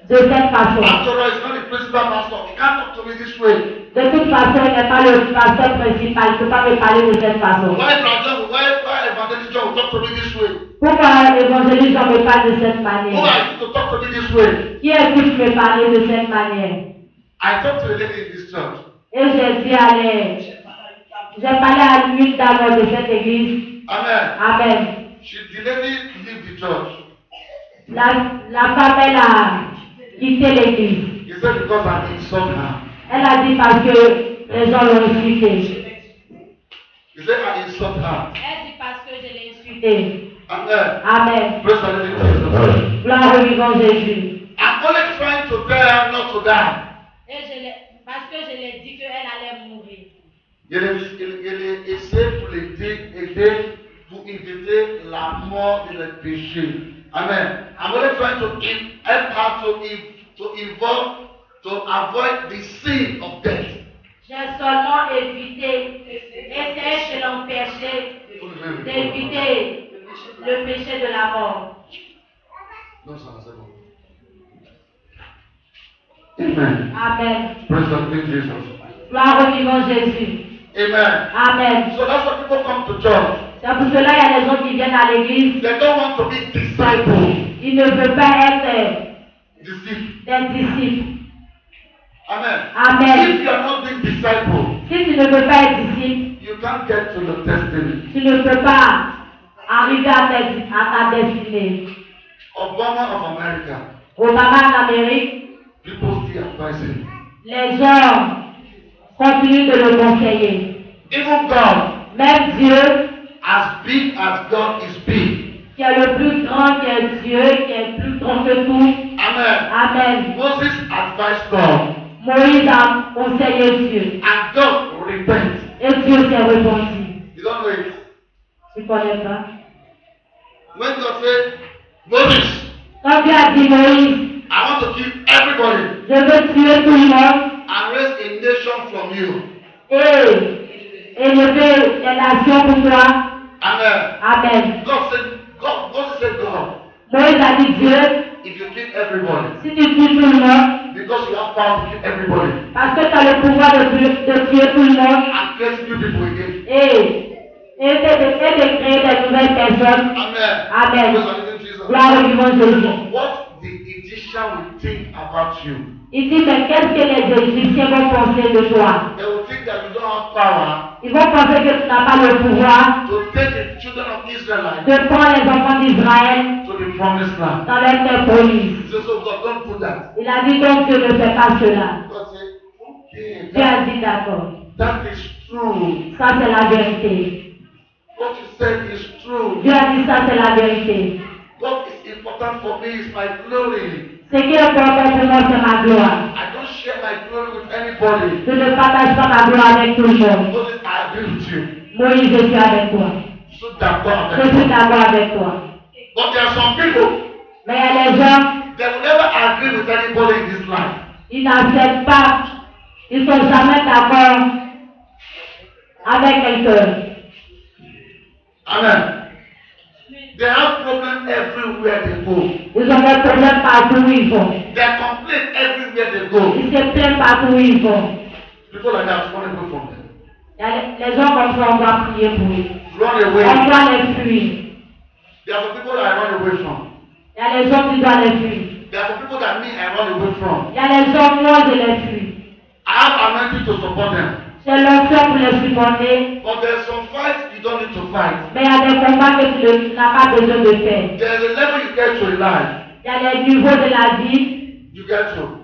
de cette façon? After all, it's not the principal pastor. He can't talk to me this way. De toute façon, il n'est pas le pasteur principal, il ne peut pas me parler de cette façon. Why Evangelist John will talk to me this way? Pourquoi l'évangéliste John me parle de cette Who manière? are you to talk to me this way? Qui est-ce qui me parler de cette manière? I talked to a lady in this church. Et j'ai parlé à l'une dame de cette église. Amen. Amen. The lady leave the church. La femme, elle a quitté l'église. He said because I insult her. Elle a dit parce que les gens l'ont insulté. He said I insult her. Elle dit parce que je l'ai insulté. Amen. Amen. Praise the living Jesus. Gloire au vivant Jésus. I'm only trying to tell her not to die. Parce que je l'ai dit qu'elle allait mourir. Il essaie pour aider pour éviter la mort et le péché. Amen. I'm only trying to help her to avoid the sin of death. J'ai seulement essayé de l'empêcher d'éviter le péché de la mort. Non, ça va, c'est bon. Amen. Amen. Praise the Lord Jesus. Gloire au vivant Jésus. Amen. Amen. So that's why people come to church. C'est pour cela qu'il y a des gens qui viennent à l'église. They don't want to be disciples. Ils ne veulent pas être Disciples. des disciples. Amen. Amen. If you are not being disciple, Si tu ne veux pas être disciple, you can't get to the destiny. tu ne peux pas arriver à ta destinée. Obama of America, Obama en Amérique, people still advising. les gens continuent de le conseiller. Even God, Même Dieu, as big as God is big. qui est le plus grand, qui est Dieu, qui est plus grand que tout. Amen. Amen. Moses advised God, Moïse a conseillé Dieu. and God repent. Et Dieu s'est repenti. You don't know it. Tu ne connais pas? When God said, Moses, Quand Dieu a dit Moïse, I want to kill everybody je veux tuer tout le monde and raise a nation from you. et élever les nations pour toi. Amen. Amen. Moses said, God. Moïse a dit Dieu, if you kill everybody, si tu tues tout le monde, because you have power to kill everybody, parce que tu as le pouvoir de tuer tout le monde, and create new people again. et de créer des nouvelles personnes. Amen. Amen. Praise the living Jesus. Gloire au vivant Jésus. What the Egyptian will think about you. Il dit, mais qu'est-ce que les Égyptiens vont penser de toi? They will think that you don't have power Ils vont penser que tu n'as pas le pouvoir to take the children of Israelites de prendre les enfants d'Israël to the promised land. dans leur terre promise. So God, don't put that. Il a dit donc Dieu ne fait pas cela. God said, okay, Dieu a dit d'accord. that is true. Ça c'est la vérité. What you said is true. Dieu a dit ça c'est la vérité. What is important for me is my glory. Ce qui est important pour moi c'est ma gloire. I don't share my glory with anybody. Je ne partage pas ma gloire avec tout le monde. Moses, I agree with you. Moïse, je suis avec toi. Je suis d'accord Je avec suis toi. d'accord avec toi. But there are some people, Mais il y a des gens, they will never agree with anybody in this life. ils n'acceptent pas, ils ne sont jamais d'accord avec quelqu'un. Amen. They have problems everywhere they go. Ils ont des problèmes partout où ils vont. They complain everywhere they go. Ils se plaignent partout où ils vont. People like that want to go from them. Il y a les gens comme ça, on doit prier pour eux. Run away. On doit les fuir. There are some people that I run away from. Il y a les gens qui doivent les fuir. There are some people that me I run away from. Il y a les gens, moi je les fuis. I have anointing to support them. C'est l'onction pour les supporter. But there's some fights you don't need to fight. Mais il y a des combats que tu n'as pas besoin de faire. There's a level you get to in life. Il y a les niveaux de la vie. You get to.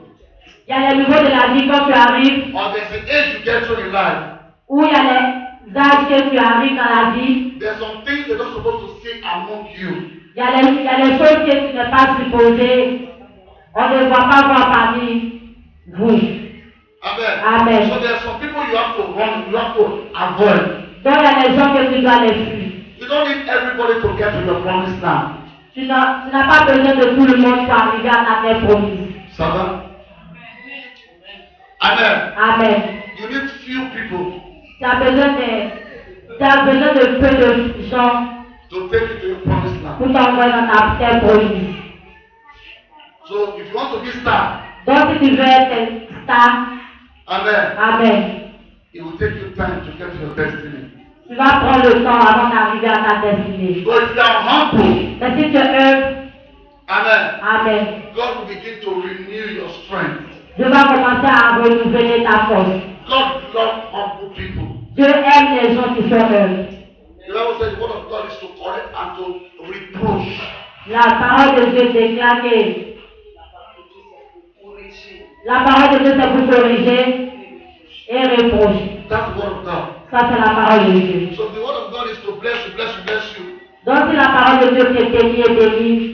Il y a les niveaux de la vie quand tu arrives. Or there's an age you get to in life. Où il y a les âges que tu arrives dans la vie. There's some things they're not supposed to say among you. Il y a les choses que tu n'es pas supposé. On ne va pas voir parmi vous. Amen. Amen. So there's some people you have to run, you have to avoid. Donc il y a des gens que tu dois les fuir. You don't need everybody to get to your promised land. Tu n'as pas besoin de tout le monde pour arriver à ta terre promise. Ça va? Amen. Amen. You need few people Tu as besoin de peu de gens to take you to your promised land. pour t'envoyer dans ta terre promise. So if you want to be star, Donc si tu veux être star, amen, amen. it will take you time to get to your destiny. Tu vas prendre le temps avant d'arriver à ta destinée. So if you are humble, Mais si tu es humble, amen, amen. God will begin to renew your strength. Dieu va commencer à renouveler ta force. God loves humble people. Dieu aime les gens qui sont humbles. The Bible says the word of God is to correct and to reproach. La parole de Dieu déclare que la parole de Dieu c'est pour corriger et reprocher. That's the word of God. Ça c'est la parole de Dieu. So the word of God is to bless you, bless you, bless you. Donc si la parole de Dieu te bénit et bénit,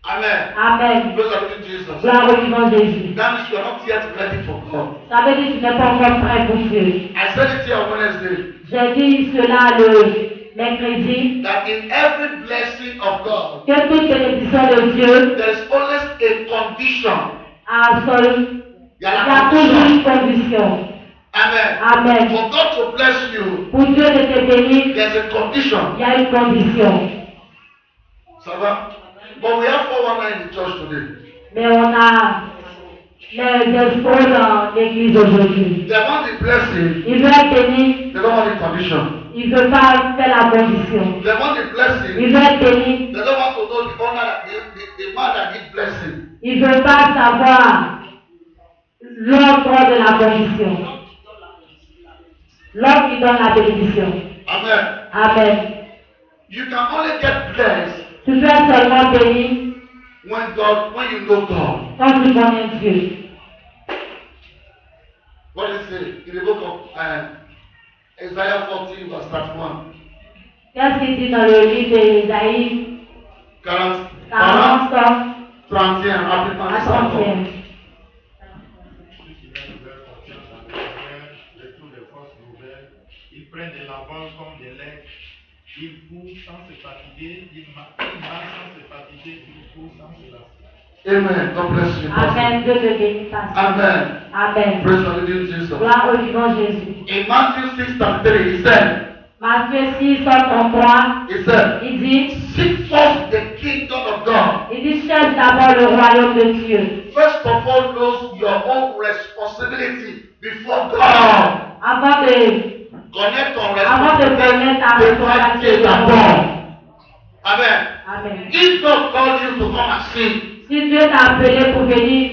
Amen. amen. Praise the living Jesus. Gloire au vivant Jésus. That means you are not yet ready for God. Ça veut dire que tu n'es pas encore prêt pour Dieu. I said it here on Wednesday. J'ai dit cela le mercredi, That in every blessing of God, que toute bénédiction de Dieu there is always a condition. a seul, Il y il y a a la toujours condition. une condition. Amen. Amen. For God to bless you, Pour Dieu de te bénir, there's a condition. il y a une condition. Ça va? But we have 419 in the church today. Mais on a les espoirs dans l'église aujourd'hui. They want the blessing, Il veut être béni, they don't want the condition. il ne veut pas faire la condition. They want the blessing, Il veut être béni, they don't want to know the honor that the man that gives blessing. il ne veut pas savoir l'ordre de la condition. L'homme qui donne la bénédiction. Amen. Amen. You can only get blessed Tu peux être seulement béni when you know God. quand tu connais Dieu. What is it in the book of Isaiah 14 verse 31? Qu'est-ce qu'il dit dans le livre d'Ésaïe 40, 40, 31, à 31? Ils prennent de l'avance comme des legs. Ils courent sans se fatiguer. Ils marchent sans se fatiguer. Ils courent sans se lasser. Amen. God bless you. Amen. Dieu te bénisse, pasteur. Amen. Amen. Praise the living Jesus. Gloire au vivant Jésus. In Matthew 6:33, he said, Matthieu 6:33. He said, Il dit, seek first the kingdom of God. il dit, cherche d'abord le royaume de Dieu. First of all, know your own responsibility before God. Avant de Connect ton connaître ta responsabilité d'abord. Amen. Amen. If God called you to come and sing, Si Dieu t'a appelé pour venir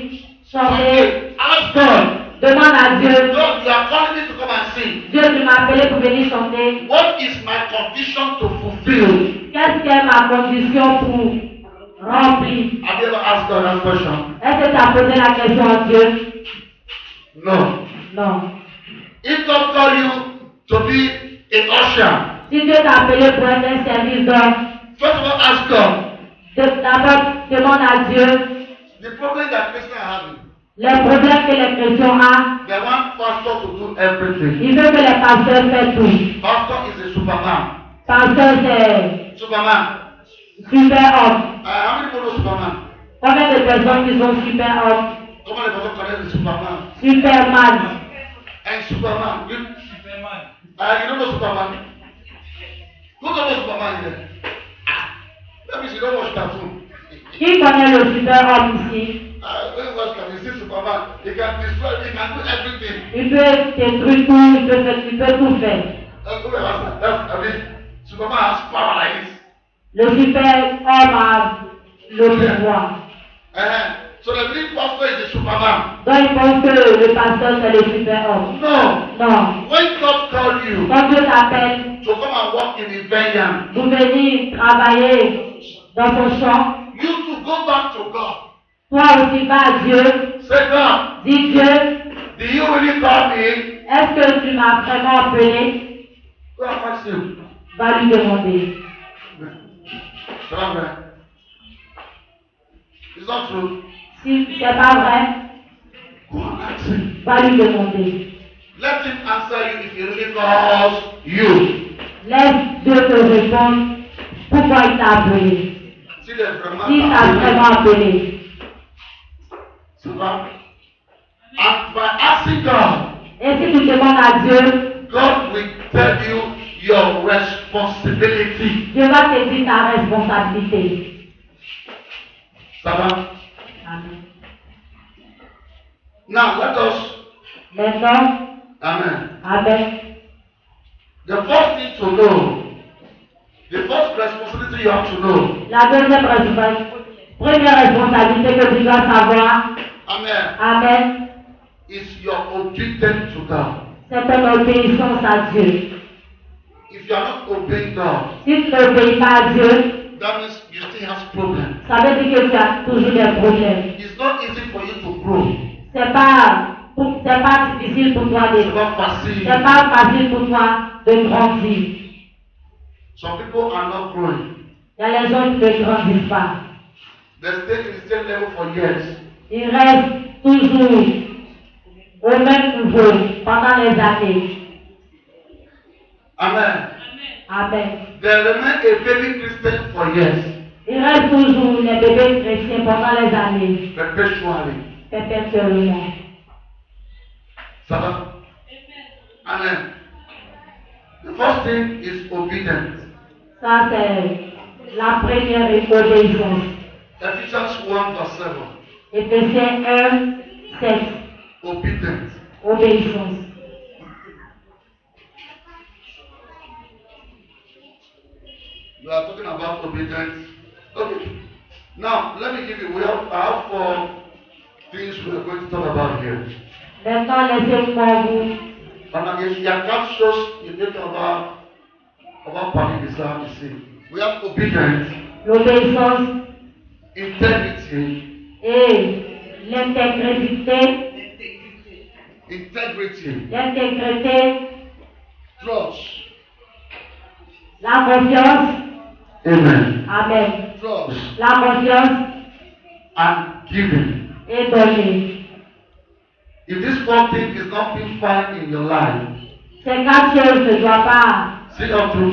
chanter, ask God. demande à Dieu. God, you are calling me to come and sing. Dieu, tu m'as appelé pour venir chanter. What is my condition to fulfill? Qu'est-ce qu'est ma condition pour remplir? Have you ever asked God that question? Est-ce que tu as posé la question à Dieu? No. Non. If God called you to be an usher, Si Dieu t'a appelé pour être un service d'homme, first of all, ask God. d'abord demande à Dieu The problem that Christians are having, les problèmes que les chrétiens ont. they want pastor to do everything. Il veut que les pasteurs fassent tout. Pastor is a Superman. Pasteur, c'est Superman. super homme. How many people know Superman? Combien de personnes qui sont super hommes? Comment les personnes connaissent le Superman? Superman. And Superman. You don't know Superman? Who don't know Superman here? That means you don't watch cartoon. Qui connaît le super homme ici? When you watch cartoon, you see Superman. He can destroy, he can do everything. Il peut détruire tout, il peut tout faire. Superman has power like this. Le super homme a le pouvoir. So the belief pastor is the Superman. Donc il pense que le pasteur c'est le super homme. No. Non. When God called you Quand Dieu t'appelle to come and work in the vineyard, pour venir travailler dans ton champ, you to go back to God. toi aussi va à Dieu. Say, God, Dis Dieu, do you really call me? est-ce que tu m'as vraiment appelé? Go and ask him. Va lui demander. It's not true. Si c'est pas vrai, Go and ask him. va lui demander. Let him answer you if he really calls you. Laisse Dieu te répondre pourquoi il t'a appelé. See the vraiment S'il t'a vraiment appelé. So now, and by asking God, Et si tu demandes à Dieu, God will tell you your responsibility. Dieu va te dire ta responsabilité. Ça va? Amen. Now let us. Maintenant, Amen. Amen. The first thing to know, the first responsibility you have to know. La deuxième responsabilité, première responsabilité que tu dois savoir, Amen. Amen, Is your obedience to God. c'est ton obéissance à Dieu. If you are not obeying God, Si tu n'obéis pas à Dieu, that means you still have problems. ça veut dire que tu as toujours des problèmes. It's not easy for you to grow. C'est pas difficile pour toi It's de, not facile. c'est pas facile pour toi de grandir. Some people are not growing. Il y a les gens qui ne grandissent pas. They stay in the same level for years. Ils restent toujours au même niveau pendant les années. Amen. Amen. They remain a baby Christian for years. Ils restent toujours les bébés chrétiens pendant les années, Perpetually. perpétuellement. Ça va? Amen. The first thing is obedience. Ça, c'est la première obéissance. Ephesians 1 verse 7. Éphésiens 1, 7. Obedience. Obéissance. We are talking about obedience. Okay. Now, let me give you, I have 4 things we are going to talk about here. Maintenant, laissez-moi vous. And il y a 4 choses qui viennent on va parler de ça ici. We have obedience, L'obéissance integrity, et l'intégrité. L'intégrité, trust. la confiance. Amen. Amen. Trust La confiance and giving. est donnée. If this 4 things is not being found in your life, Ces 4 choses ne doivent pas. see up to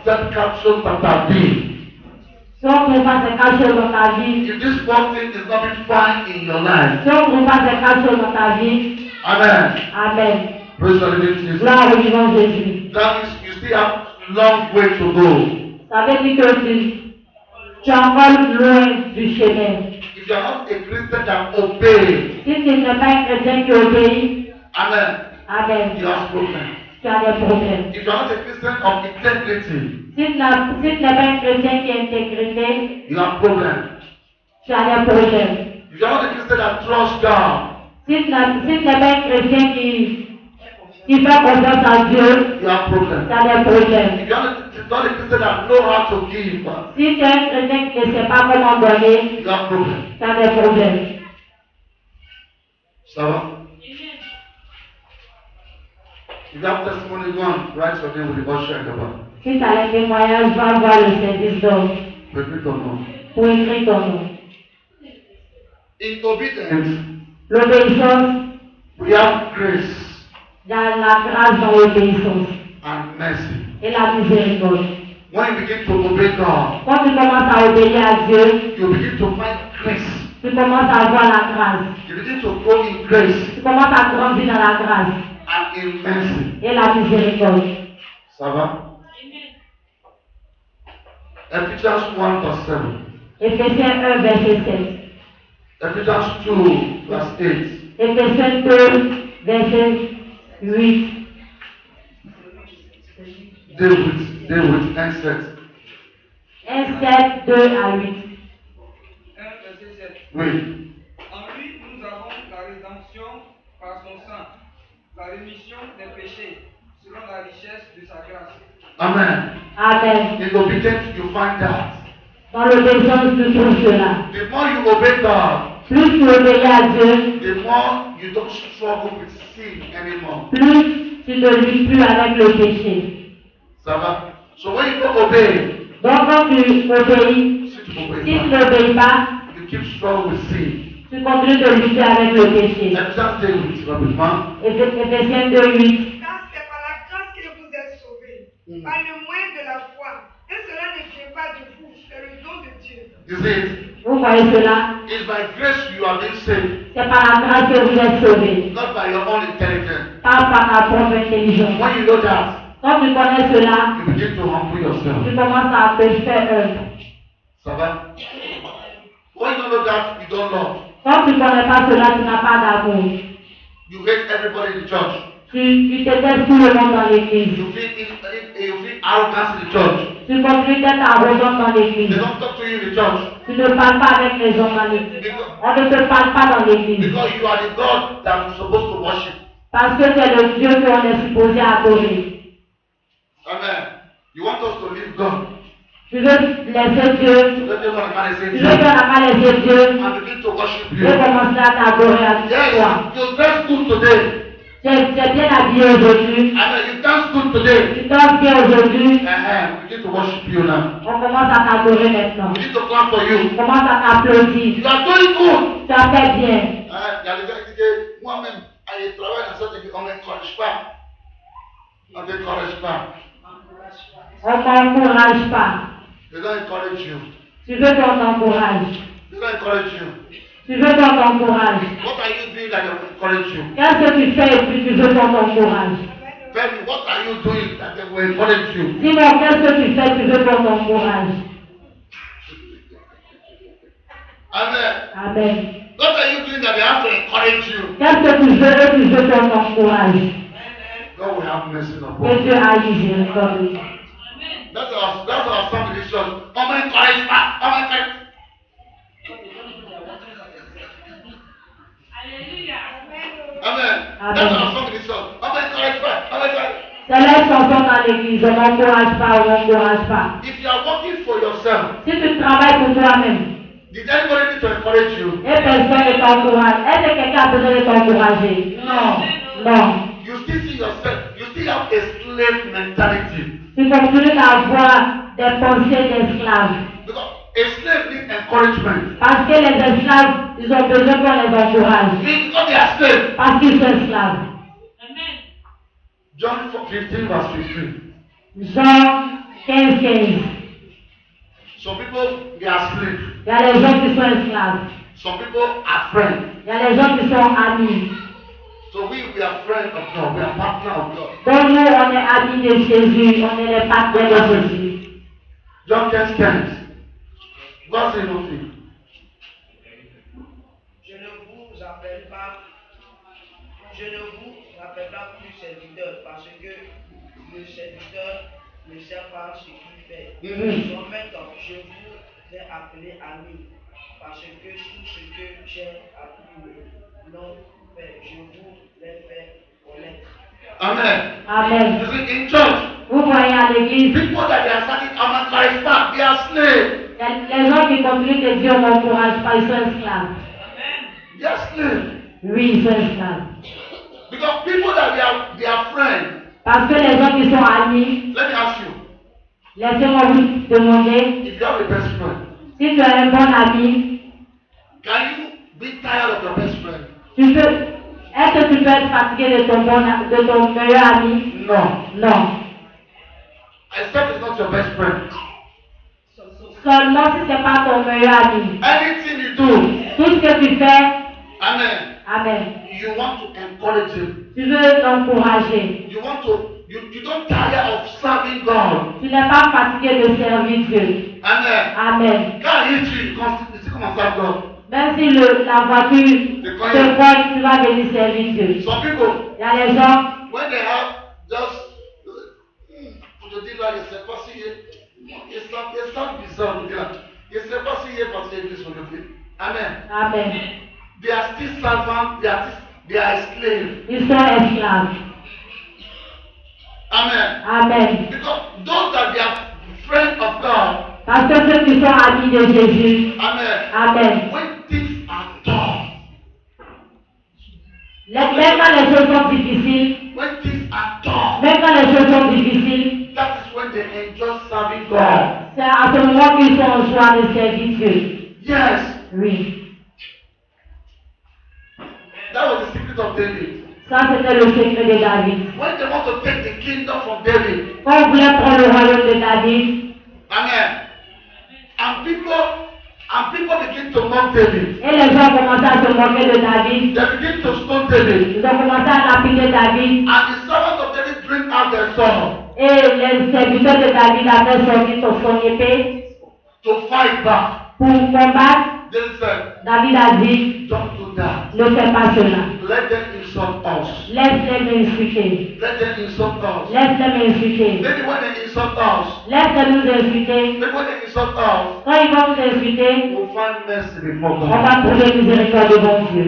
that 4 choses dans ta vie. Si on ne trouve pas ces 4 choses dans ta vie, If this 4 things is not being found in your life, si on ne trouve pas ces 4 choses dans ta vie, Amen. Amen. Praise the living Jesus. Gloire au vivant Jésus. That means you still have long way to go. Ça veut dire que tu es encore loin du chemin. If you are not a Christian that obeys, Si tu n'es pas un chrétien qui obéit, amen, amen, you have problems. tu as des problèmes. If you are not a Christian of integrity, Si tu n'es pas un chrétien qui est intégrité, you have problems. tu as des problèmes. If you are not a Christian that trusts God, Si tu n'es pas un chrétien qui fait confiance à Dieu, you have problems. tu as des problèmes. If you are not a Christian that knows how to give, Si tu es un chrétien qui ne sait pas comment donner, you have problems. tu as des problèmes. Ça va? If you have testimony, go and write your name with the usher at the back. Si tu as un témoignage, va voir le service d'homme Repeat ton nom. pour écrire ton nom. In obedience, L'obéissance, we have grace il y a la grâce dans l'obéissance and mercy. et la miséricorde. When you begin to obey God, Quand tu commences à obéir à Dieu, you begin to find grace. tu commences à avoir la grâce. You begin to grow in grace Tu commences à grandir dans la grâce and in mercy. et la miséricorde. Ça va? Ephesians 1 verse 7. Éphésiens 1, verset 7. Ephesians 2 verse 8. Éphésiens 2, verset 8. David, and 7. 1, 7, 2 à 8. 1 verset 7. Oui. En lui, nous avons la rédemption par son sang, la rémission des péchés, selon la richesse de sa grâce. Amen. Amen. In obedience, you find that. Dans l'obéissance, tu trouves cela. The more you obey God, Plus tu obéis à Dieu, the more you don't struggle with sin anymore. plus tu ne luttes plus avec le péché. Ça va? So when you don't obey, Donc quand tu obéis, si tu si obey tu God, n'obéis pas, you keep struggling with sin. tu continues de lutter avec le péché. Ephesians 2 rapidement. Éphésiens 2, 8. Car c'est par la grâce que vous êtes sauvés, par le moyen de la foi. Et cela ne vient pas de vous, c'est le don de Dieu. You see it? Vous voyez cela? It's by grace you have been saved, C'est par la grâce que vous êtes sauvés, not by your own intelligence. pas par ta propre intelligence. When you know that, Quand tu connais cela, you begin to humble yourself. tu commences à te faire œuvre. Ça va? When you don't know that, you don't love. Quand tu ne connais pas cela, tu n'as pas d'amour. You hate everybody in the church. Tu détestes tout le monde dans l'église. You feel arrogance in the church. Tu continues d'être arrogant dans They l'église. don't talk to you in the church Tu ne parles pas avec les gens dans l'église. On ne te parle pas dans l'église. because you are the God that you're supposed to worship. Parce que tu es le Dieu qu'on est supposé adorer. Amen. You want us to leave God. Tu veux laisser Dieu. Let them and say, Tu veux qu'on n'a pas laissé Dieu. and begin to worship Tu you. veux commencer à t'adorer à toi. Yes, you dance good today. Tu es bien habillé aujourd'hui. Amen. You dance good today. Tu danses bien aujourd'hui. We begin to worship you now. On commence à t'adorer maintenant. We need to clap for you. On commence à t'applaudir. You are doing good. Tu as fait bien. Il y a des gens qui disent, moi-même, je travaille dans cette église, on ne m'encourage pas. On ne t'encourage pas. On ne t'encourage pas. They don't encourage you. Tu veux qu'on t'encourage. They don't encourage you. Tu veux qu'on t'encourage. What are you doing that they will encourage you? Qu'est-ce que tu fais et puis tu veux qu'on t'encourage? Tell me, what are you doing that they will encourage you? Dis-moi, qu'est-ce que tu fais et tu veux qu'on t'encourage? Amen. Amen. What are you doing that they have to encourage you? Qu'est-ce que tu veux et tu veux qu'on t'encourage? God will have mercy Que upon Dieu you. agisse miséricorde. That's our family church. On m'encourage pas. On m'encourage. Amen. That's our family church. On m'encourage pas. On m'encourage. C'est là qu'ils sont dans l'église. On n'encourage pas, on n'encourage pas. If you are working for yourself, Si tu travailles pour toi-même, did anybody need to encourage you? et personne ne t'encourage, est-ce que quelqu'un a besoin de t'encourager? Non. Non. You still see yourself. You still have a slave mentality. Tu continues d'avoir des pensées d'esclaves. Because a slave needs encouragement. Parce que les esclaves, ils ont besoin qu'on les encourage. Because they are slaves. Parce qu'ils sont esclaves. John 15 verse 15. Jean 15, 15. Some people they are slaves. Il y a les gens qui sont esclaves. Some people are friends. Il y a les gens qui sont amis. So we are friends of God. We are partners of God. Donc nous, on est amis de Jésus, on est les partenaires de Jésus. John 15. Voici nos filles. Je ne vous appelle pas plus serviteur, parce que le serviteur ne sait pas ce qu'il fait. En même temps, je vous ai appelé ami, parce que tout ce que j'ai appris le nom fait, je vous l'ai fait connaître. Amen. Amen. You see, in church, Vous voyez à l'église, people that they are starting Amantlife back, they are slaves. les gens qui continuent de dire mon courage pas, ils sont esclaves. They are slaves. Oui, ils sont esclaves. Because people that they are friends. Parce que les gens qui sont amis, Let me ask you, laissez-moi vous demander, if you have a best friend, si tu as un bon ami, can you be tired of your best friend? Est-ce que tu peux être fatigué de ton meilleur ami? No. Non. Except it's not your best friend. Seulement si ce n'est pas ton meilleur ami. Anything you do, Tout ce que tu fais, amen. amen. You want to encourage him. Tu veux l'encourager. You don't tire of serving God. Tu n'es pas fatigué de servir Dieu. Amen. Amen. Quand il tue, c'est comme ça God. Même si la voiture te pointe, tu vas venir servir Dieu. Some people, Il y a les gens, when they have just, pour te dire là, je ne sais pas si ils sont bizarres, je ne sais pas si il est parce qu'ils sont levés. Amen. amen. They are still servants, they are slaves. Ils sont esclaves. Amen. Amen. Because those that they are friends of God, Parce que ceux qui sont amis de Jésus, amen. amen. When things are tough, Même quand les choses sont difficiles, when things are tough, même quand les choses sont difficiles, that is when they enjoy serving God. c'est à ce moment qu'ils sont en joie de servir Dieu. Yes, Oui. that was the secret of David. Ça, c'était le secret de David. When they want to take the kingdom from David, Quand on voulait prendre le royaume de David, amen. And people begin to mock David. et les gens commençaient à se moquer de David, They begin to stone David. ils ont commencé à lapider David, And the servants of David bring out their sword et les serviteurs de David avaient sorti son épée to fight back. pour combattre. They said, David a dit, don't do that. ne fais pas cela. Let them insult us. Laisse-les m'insulter. Let them insult us. Laisse-les m'insulter. Maybe when they insult us, Laisse-les nous insulter. maybe when they insult us, Quand ils vont nous insulter, we'll find mercy before on God. va trouver miséricorde devant Dieu.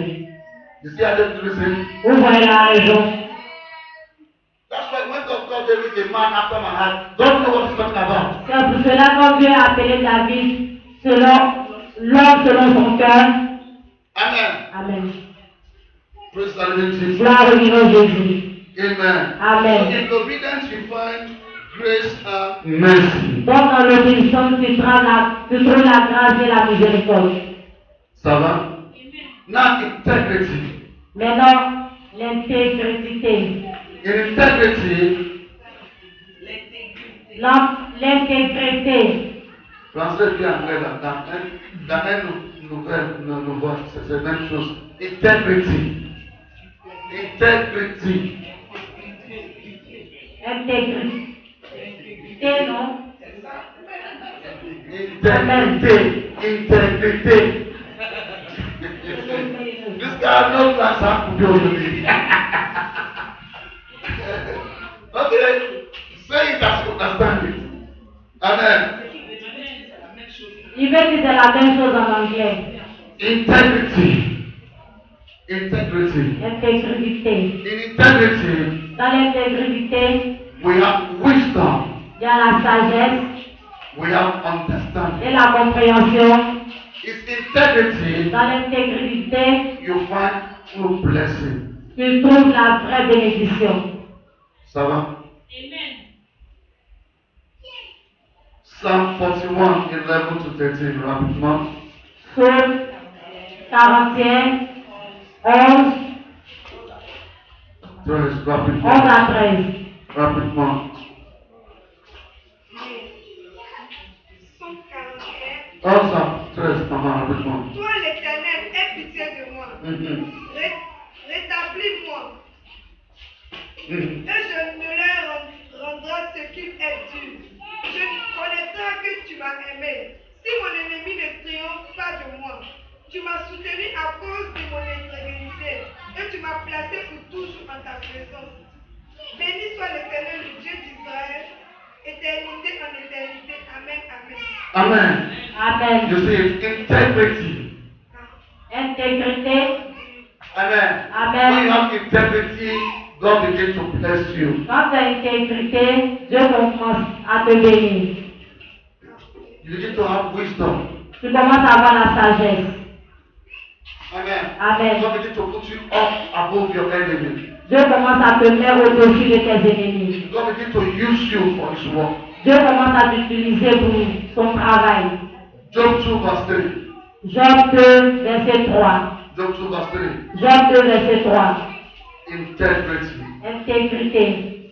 You see how they listen? Vous voyez la raison. That's why when God called David a man after my heart, don't know what he's talking about. C'est pour cela quand Dieu a appelé David l'homme selon son cœur. Amen. Amen. Praise the Lord Jesus. Gloire au nom de Jésus. Amen. Amen. So in obedience you find grace and mercy. Donc dans l'obéissance, tu trouves la grâce et la miséricorde. Ça va? Now integrity. Maintenant, l'intégrité. In integrity, L'intégrité. français puis anglais dans une nouvelle voix, c'est la même chose. Integrity. Integrity. Intégrité, non? Integrity. This guy knows that's how to do it. Okay, say it as you understand it. Amen. Il veut dire c'est la même chose en anglais. Integrity. Integrity. Intégrité. In integrity, Dans l'intégrité, we have wisdom. il y a la sagesse We have understanding. et la compréhension. It's integrity Dans l'intégrité, you find true blessing. tu trouves la vraie bénédiction. Ça va? Amen. Psalm 41, 11 to 13, rapidement. Psaume 41, 11, 13, 11 rapidement. à 13. Rapidement. Psaume 41. 11 à 13, maman, rapidement. Toi, l'Éternel, aie pitié de moi. Rétablis-moi tu m'as aimé. Si mon ennemi ne triomphe pas de moi, tu m'as soutenu à cause de mon intégrité et tu m'as placé pour toujours en ta présence. Béni soit l'Éternel, le Dieu d'Israël, éternité en éternité. Amen, amen. Amen. Amen. You see, integrity. Intégrité. Amen. Amen. When you have integrity, God begins to bless you. Quand tu as intégrité, Dieu commence à te bénir. You begin to have wisdom. Tu commences à avoir la sagesse. Amen. Amen. God begins to put you up above your enemy. Dieu commence à te mettre au-dessus de tes ennemis. God begins to use you for His work. Dieu commence à t'utiliser pour son travail. Job 2 verse 3. Job 2, verset 3. Job 2 verse 3. Job 2, verset 3. Integrity. Intégrité.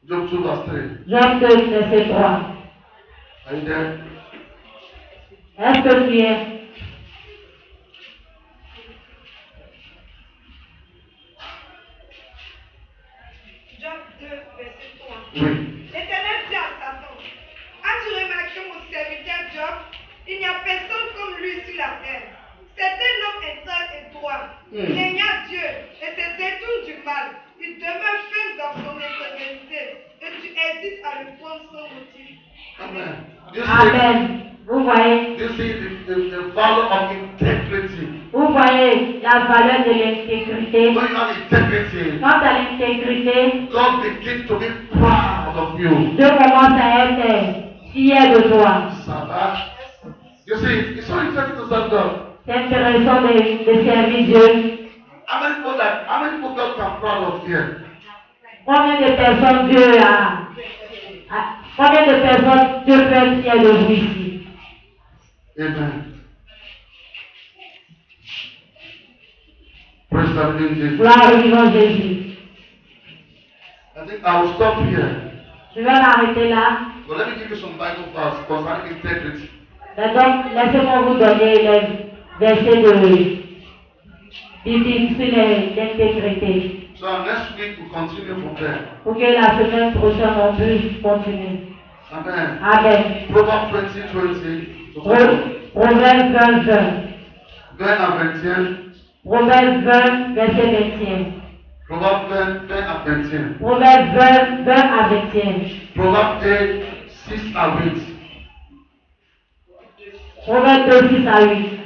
Job 2 verse 3. Job 2, verset 3. Are you there? Est-ce que tu es? Job 2, verset 3. Oui. L'Éternel dit à Satan, as-tu remarqué mon serviteur Job? Il n'y a personne comme lui sur la terre. C'est un homme intègre et droit. Il ignore Dieu et se détourne du mal. Il demeure ferme dans son intégrité et tu hésites à le prendre sans motif. Amen. Amen. Vous voyez? You see the value of integrity. Vous voyez la valeur de l'intégrité. When you have integrity, Quant à l'intégrité, God begins to be proud of you. Dieu commence à être fier de toi. Ça va? You see, it's so interesting to serve God. C'est intéressant de servir Dieu. How many people God can proud of here? Combien de personnes Dieu combien de personnes Dieu peut être fier de vous ici? Amen. Praise the Lord Jesus. Gloire au nom de Jésus. I think I will stop here. Je vais m'arrêter là. But let me give you some Bible verse concerning integrity. Mais donc, laissez-moi vous donner les versets de bibliques sur l'intégrité. So next week we'll continue from there. Pour que la semaine prochaine on puisse continuer. Amen. Amen. Proverbs 20:20. Proverbe 20, 20. 20 à 21. Proverbe 20, verset 21. Proverbs 20 à 21. Proverbe 20, 20 à 21. Proverbs 8, 6 à 8. Proverbe 2, 6 à 8.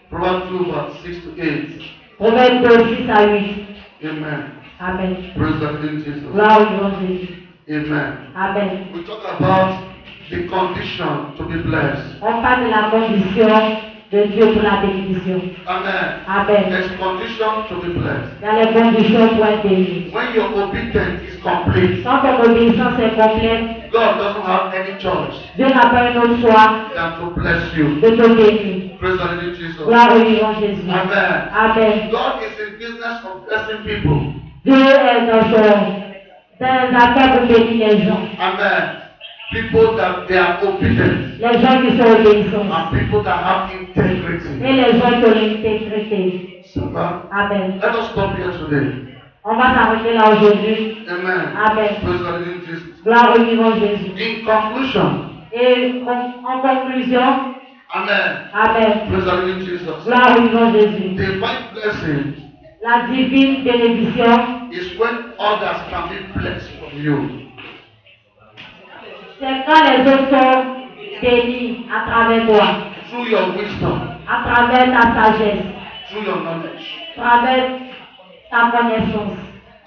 Proverbs 2, verse 6 to 8. Proverbe 2, 6 à 8. Amen. Amen. Praise the Lord Jesus. Gloire au nom de Jésus. Amen. Amen. We talk about the condition to be blessed. On parle de la condition de Dieu pour la bénédiction. Amen. Amen. There's condition to be blessed. Il y a les conditions pour être béni. When your obedience is complete, Quand ton obéissance est complète, God doesn't have any choice Dieu n'a pas un autre choix than to bless you. de te bénir. Praise the Lord Jesus. Gloire au nom de Jésus. Amen. Amen. God is in business of blessing people. Dieu est dans un affaire pour bénir les gens. Amen. People that they are obedient Les gens qui sont obéissants. and people that have integrity. Et les gens qui ont l'intégrité. Ça va? Amen. Let us stop here today. On va s'arrêter là aujourd'hui. Amen. Amen. Praise the Lord Jesus. Gloire au nom de Jésus. In conclusion, Et en conclusion, Amen. Amen. Praise the Lord Jesus. Gloire au nom de Jésus. Divine blessing La divine bénédiction, is when others can be blessed from you. c'est quand les autres sont bénis à travers toi, Through your wisdom, à travers ta sagesse, through your knowledge. à travers ta connaissance.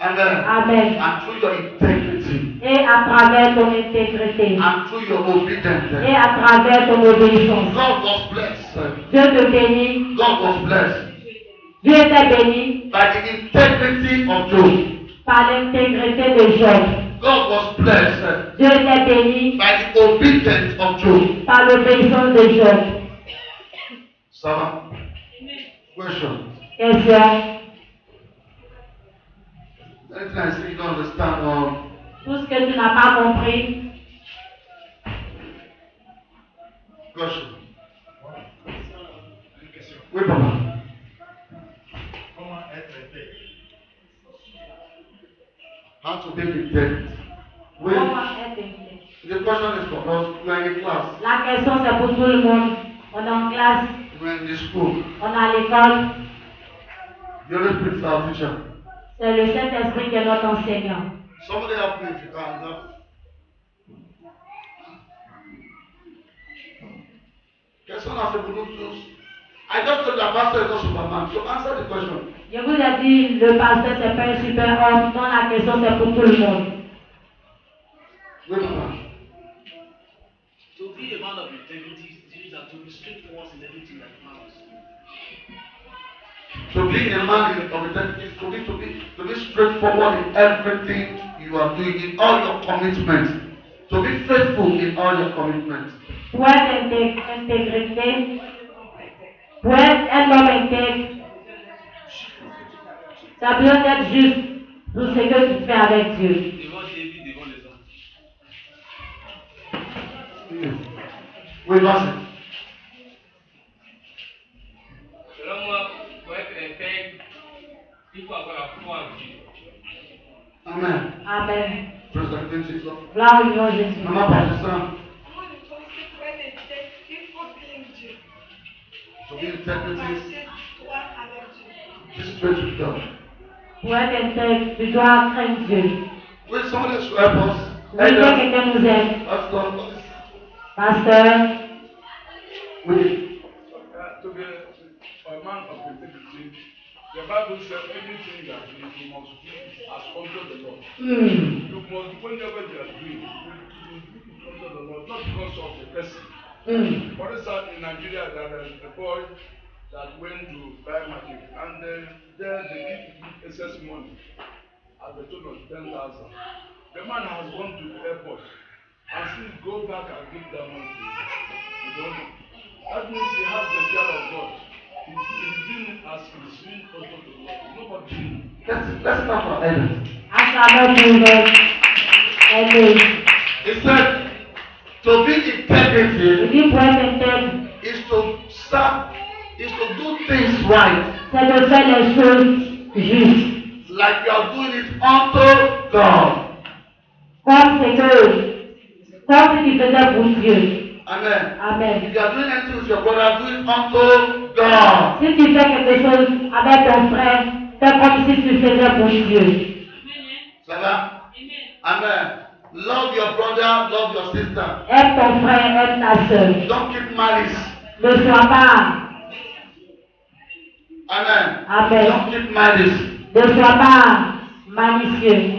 Amen. Amen. And through your integrity. Et à travers ton intégrité. And through your obedience. Et à travers ton obéissance. God was blessed. Dieu te bénit. God was blessed Dieu était béni by the integrity of Job. par l'intégrité de Job. God was blessed Dieu était béni by the obedience of Job. par l'obéissance de Job. Ça va? Question. Question. Anything I say you don't understand or Tout ce que tu n'as pas compris. question. Oui, papa. Comment être intègre? How to be integrity. Oui. Comment être intègre? The question is for us. We are in class. La question c'est pour tout le monde. On est en classe, We are in the school. on est à l'école. The Holy Spirit is our teacher. C'est le Saint-Esprit qui est notre enseignant. Somebody help me if you can. Question a fait pour nous tous. I just told the pastor is not Superman. So answer the question. Je vous ai dit, le pasteur c'est pas un super homme. Donc la question c'est pour tout le monde. Wait a minute. To be a man of integrity means that to be straightforward in everything that matters. So being a man of integrity is to be straightforward in everything you are doing, in all your commitments. To be faithful in all your commitments. Pour être intégrité, pour être un homme intègre, ça peut être juste pour ce que tu fais avec Dieu. Devant David, devant les hommes. Oui, vas-y. Selon moi, pour être intègre, il faut avoir la foi en Dieu. Amen. Amen. Président Jesus. Gloire au nom de Jésus. Maman, professeur. Moi, je pense que pour être intègre, il faut craindre Dieu. To be Et integrity, marcher droit avec Dieu. be straight with God. Pour être intègre, tu dois craindre Dieu. Will somebody else help us? Oui, que quelqu'un nous aide. Pastor. Pasteur, Oui. To be a man of integrity, the Bible says anything that you must do as unto the Lord. You must, whenever you are doing, you do it unto the Lord, not because of the person. For instance, in Nigeria, there is a boy that went to buy magic, and there they give excess money at the tune of 10,000. The man has gone to the airport and still go back and give that money to the owner. That means he has the fear of God. He's doing it as he's doing unto the Lord. Nobody doing it. Let's start for Ellen. He said, to be integrity is to serve, is to do things right. c'est de faire les choses justes. Like you are doing it unto God. Comme si tu faisais pour Dieu. Amen. Amen. If you are doing anything with your brother, do it unto God. Si tu fais quelque chose avec ton frère, c'est comme si tu faisais pour Dieu. Ça va? Amen. Love your brother, love your sister. Aime ton frère, aime ta soeur. Don't keep malice. Ne sois pas. Amen. Amen. Don't keep malice. Ne sois pas malicieux.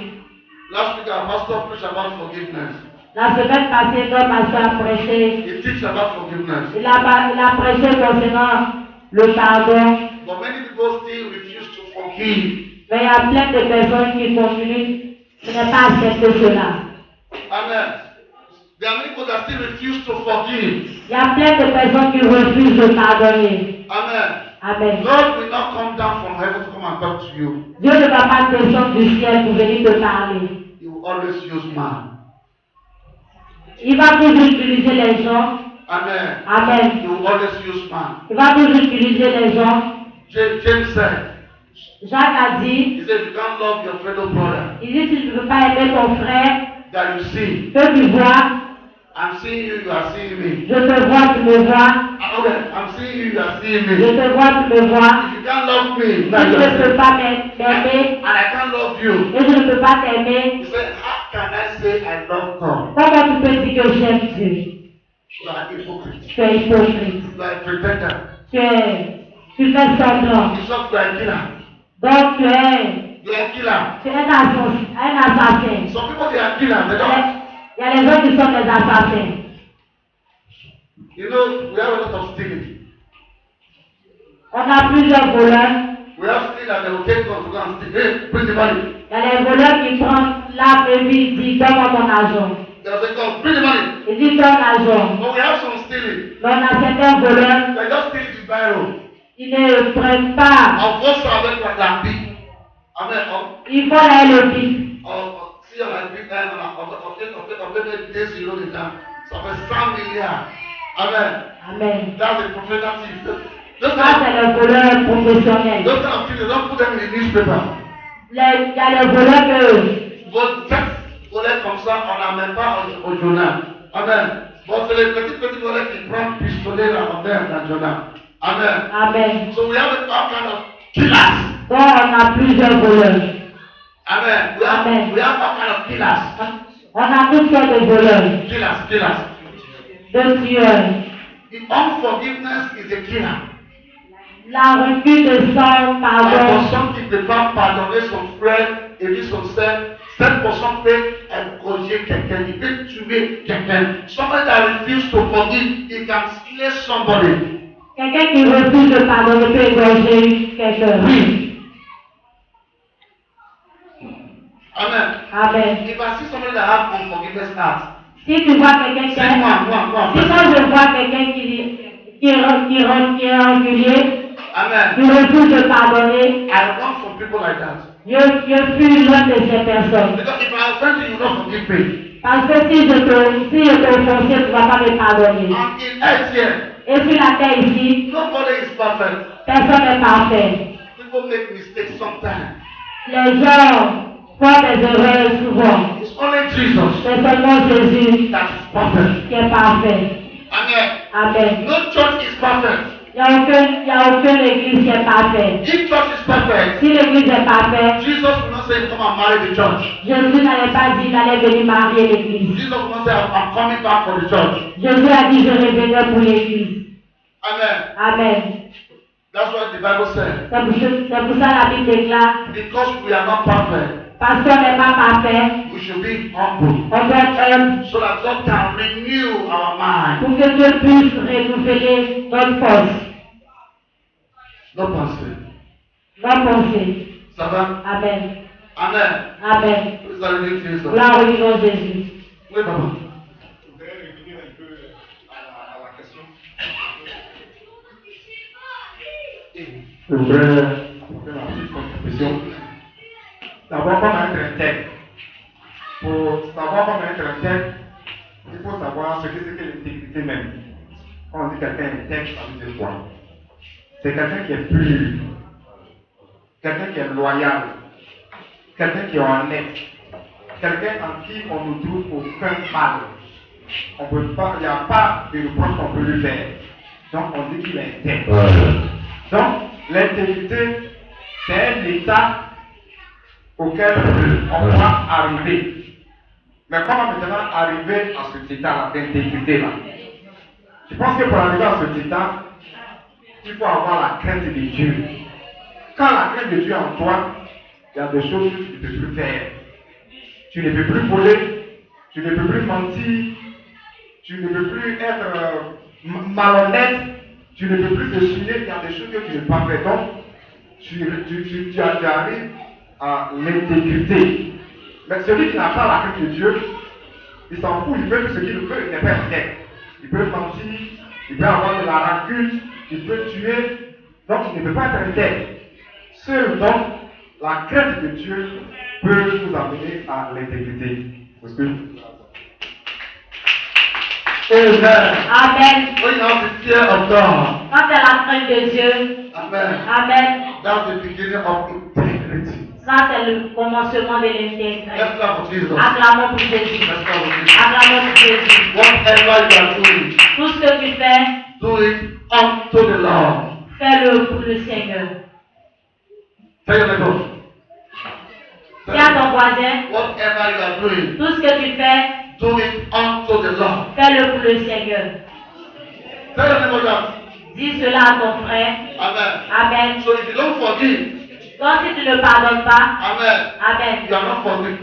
Last week our pastor preached about forgiveness. La semaine passée, notre pasteur a prêché. He teaches about forgiveness. Il a prêché concernant le pardon. But many people still refuse to forgive. Mais il y a plein de personnes qui continuent de ne pas accepter cela. Amen. There are many people that still refuse to forgive. Il y a plein de personnes qui refusent de pardonner. Amen. Amen. God will not come down from heaven to come and talk to you. Dieu ne va pas descendre du ciel pour venir te parler. He will always use man. Il va toujours utiliser les gens. Amen. Amen. He will always use man. Il va toujours utiliser les gens. James said, Jacques a dit, he said, if you can't love your fellow brother il dit si tu ne peux pas aimer ton frère, that you see, que tu vois, I'm seeing you, you are seeing me. je te vois, tu me vois. Okay, I'm seeing you, you are seeing Je me. te vois, tu me vois. If you can't love me, Si now tu you ne are peux seeing pas me. m'aimer, And I can't love you. et je ne peux pas t'aimer, He said, how can I say I love God? comment tu peux dire que j'aime Dieu? You are hypocrite. Tu es hypocrite. You are a pretender. Tu fais semblant. You are a killer. Donc tu es You are a killer. un assassin. Some people they are killers. They don't. Il y a les gens qui sont des assassins. You know, we have a lot of stealing. On a plusieurs voleurs. We have stealing and they will take us to go and steal. Hey, bring the money. Il y a les voleurs qui prennent l'arme et puis disent donne-moi ton argent. They will say, God, bring the money. Ils disent donne l'argent. But we have some stealing. Mais on a certains voleurs. They just steal the Bible. Ils ne prennent pas. On voit ça avec la bille. Amen. Ils vont là le pic. Si on a bille, on fait des zéros dedans. Ça fait 100 milliards. Amen. Amen. That's a professional thief. Ça, c'est le voleur professionnel. Those kind of things, they don't put them in the newspaper. Il y a les voleurs que. But volets comme ça, on n'amène pas au journal. Amen. Bon, c'est les petits volets qui prennent pistolet là, on met dans le journal. Amen. Amen. So we have all kind of killers. Bon, on a plusieurs voleurs. Amen. We have all kind of killers. On a toutes sortes de voleurs. Killers. De tueurs. The unforgiveness is a killer. La refus de sang, La pardon. personne qui ne peut pas pardonner son frère et lui son sœur, cette personne peut égorger quelqu'un, il peut tuer quelqu'un. Somebody that refuses to forgive, he can slay somebody. Quelqu'un qui refuse de pardonner peut égorger quelqu'un. Amen. Amen. If I see somebody that has unforgiveness heart, Si tu vois quelqu'un qui c'est moi. si moi je vois quelqu'un qui est orgueilleux, Amen. qui refuse de pardonner, I run from people like that. je fuis loin de ces personnes. Because if I offend you, you don't forgive me. Parce que si je te offensé, tu ne vas pas me pardonner. And in earth here, Et sur la terre ici, nobody is perfect. personne n'est parfait. People make mistakes sometimes. Les gens font des erreurs souvent. It's only Jesus C'est seulement Jésus that's perfect. qui est parfait. Amen. Amen. No church is perfect. Il n'y a aucune église qui est parfaite. If church is perfect, Si l'église est parfaite, Jesus will not say, come and marry the church. Jésus n'allait pas dire qu'il allait venir marier l'église. Jesus will not say, I'm coming back for the church. Jésus a dit je reviendrai pour l'église. Amen. Amen. That's what the Bible says. C'est pour ça la Bible déclare, Because we are not perfect, parce qu'on n'est pas parfait, we should be humble. on doit être humble So that God can renew our mind. pour que Dieu puisse renouveler notre force, No pensée. notre pensée. Ça va? Amen. Amen. Amen. Vous allez dire Jesus. Gloire au nom de Jésus. Oui, papa. Je voudrais revenir un peu à la question. Je voudrais faire ma petite contribution. D'abord, comment être intègre. Pour savoir comment être intègre, il faut savoir ce que c'est que l'intégrité même. Quand on dit quelqu'un est intègre, ça veut dire quoi? C'est quelqu'un qui est pur, quelqu'un qui est loyal, quelqu'un qui est honnête, quelqu'un en qui on ne trouve aucun mal. On peut pas, il n'y a pas de reproche qu'on peut lui faire. Donc on dit qu'il est intègre. Donc l'intégrité, c'est un état auquel on doit arriver. Mais comment maintenant arriver à cet état d'intégrité-là? Je pense que pour arriver à cet état, il faut avoir la crainte de Dieu. Quand la crainte de Dieu est en toi, il y a des choses que tu ne peux plus faire. Tu ne peux plus voler, tu ne peux plus mentir, tu ne peux plus être malhonnête, tu ne peux plus te souiller, il y a des choses que tu ne peux pas faire. Donc, tu arrives à l'intégrité. Mais celui qui n'a pas la crainte de Dieu, il s'en fout, il fait tout ce qu'il veut, il n'est pas intègre. Il peut mentir, il peut avoir de la rancune, il peut tuer, donc il ne peut pas être intègre. Seul donc, la crainte de Dieu peut nous amener à l'intégrité. Parce que Amen. Amen. When you have the fear of God. Quand tu as la crainte de Dieu, Amen. Amen. That's the beginning of integrity. Ça, c'est le commencement de l'intégrité. Let's clap for Jesus. Acclamons pour Jésus. Let's clap for Jesus. Acclamons pour Jésus. Whatever you are doing, Tout ce que tu fais, do it unto the Lord. fais-le pour le Seigneur. Tell your neighbor. Dis à ton voisin, Whatever you are doing, tout ce que tu fais, do it unto the Lord. fais-le pour le Seigneur. Tell your neighbor that. Dis cela à ton frère. Amen. Amen. So if you don't forgive, Donc si tu ne pardonnes pas, Amen, Amen, you are not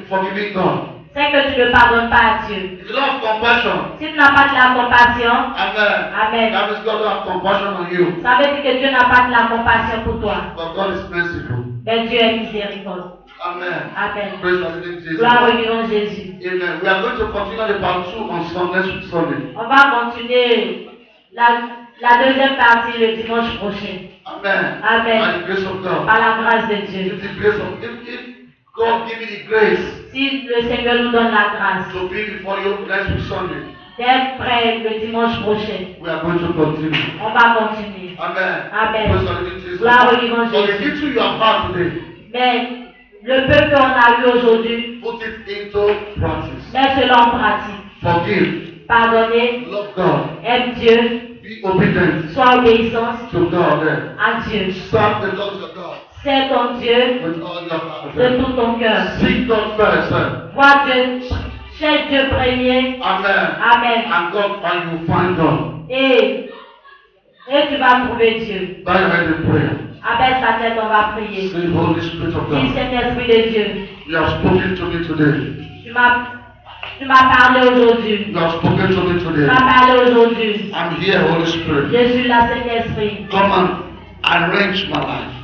forgiving God. c'est que tu ne pardonnes pas à Dieu. If you don't have compassion, Si tu n'as pas de la compassion, Amen, Amen, that means God don't have compassion on you. ça veut dire que Dieu n'a pas de la compassion pour toi. But God is merciful. Mais Dieu est miséricordieux. Amen. Amen. Praise the living Jesus. Gloire au nom de Jésus. Amen. We are going to continue the part 2 on Sunday. On va continuer la deuxième partie le dimanche prochain. Amen. Amen. By the grace of God. Par la grâce de Dieu. If God give me the grace Si le Seigneur nous donne la grâce to be before you next week Sunday, d'être prêt le dimanche prochain, we are going to continue. on va continuer. Amen. Amen. Praise the living Jesus. Gloire au nom de For the Jésus. victory you have had today, Mais Le peu qu'on a eu aujourd'hui, put it into practice. mets-le en pratique. Forgive, Pardonner, love God, aime Dieu, be obedient sois obéissance to God. à Dieu. Serve the Lord your God C'est ton Dieu with all your heart. de tout ton cœur. Seek God first. Vois Dieu, cherche Dieu premier. Amen. Amen. And God, and you find God. Et tu vas trouver Dieu. Bow your head in prayer. Abaisse ta tête, on va prier. Say, Holy Spirit of Dis God, Saint-Esprit de Dieu, you have spoken to me today. tu m'as parlé aujourd'hui. You have spoken to me Tu today. m'as parlé aujourd'hui. I'm here, Holy Spirit. Je suis là, Saint-Esprit. Come and arrange my life.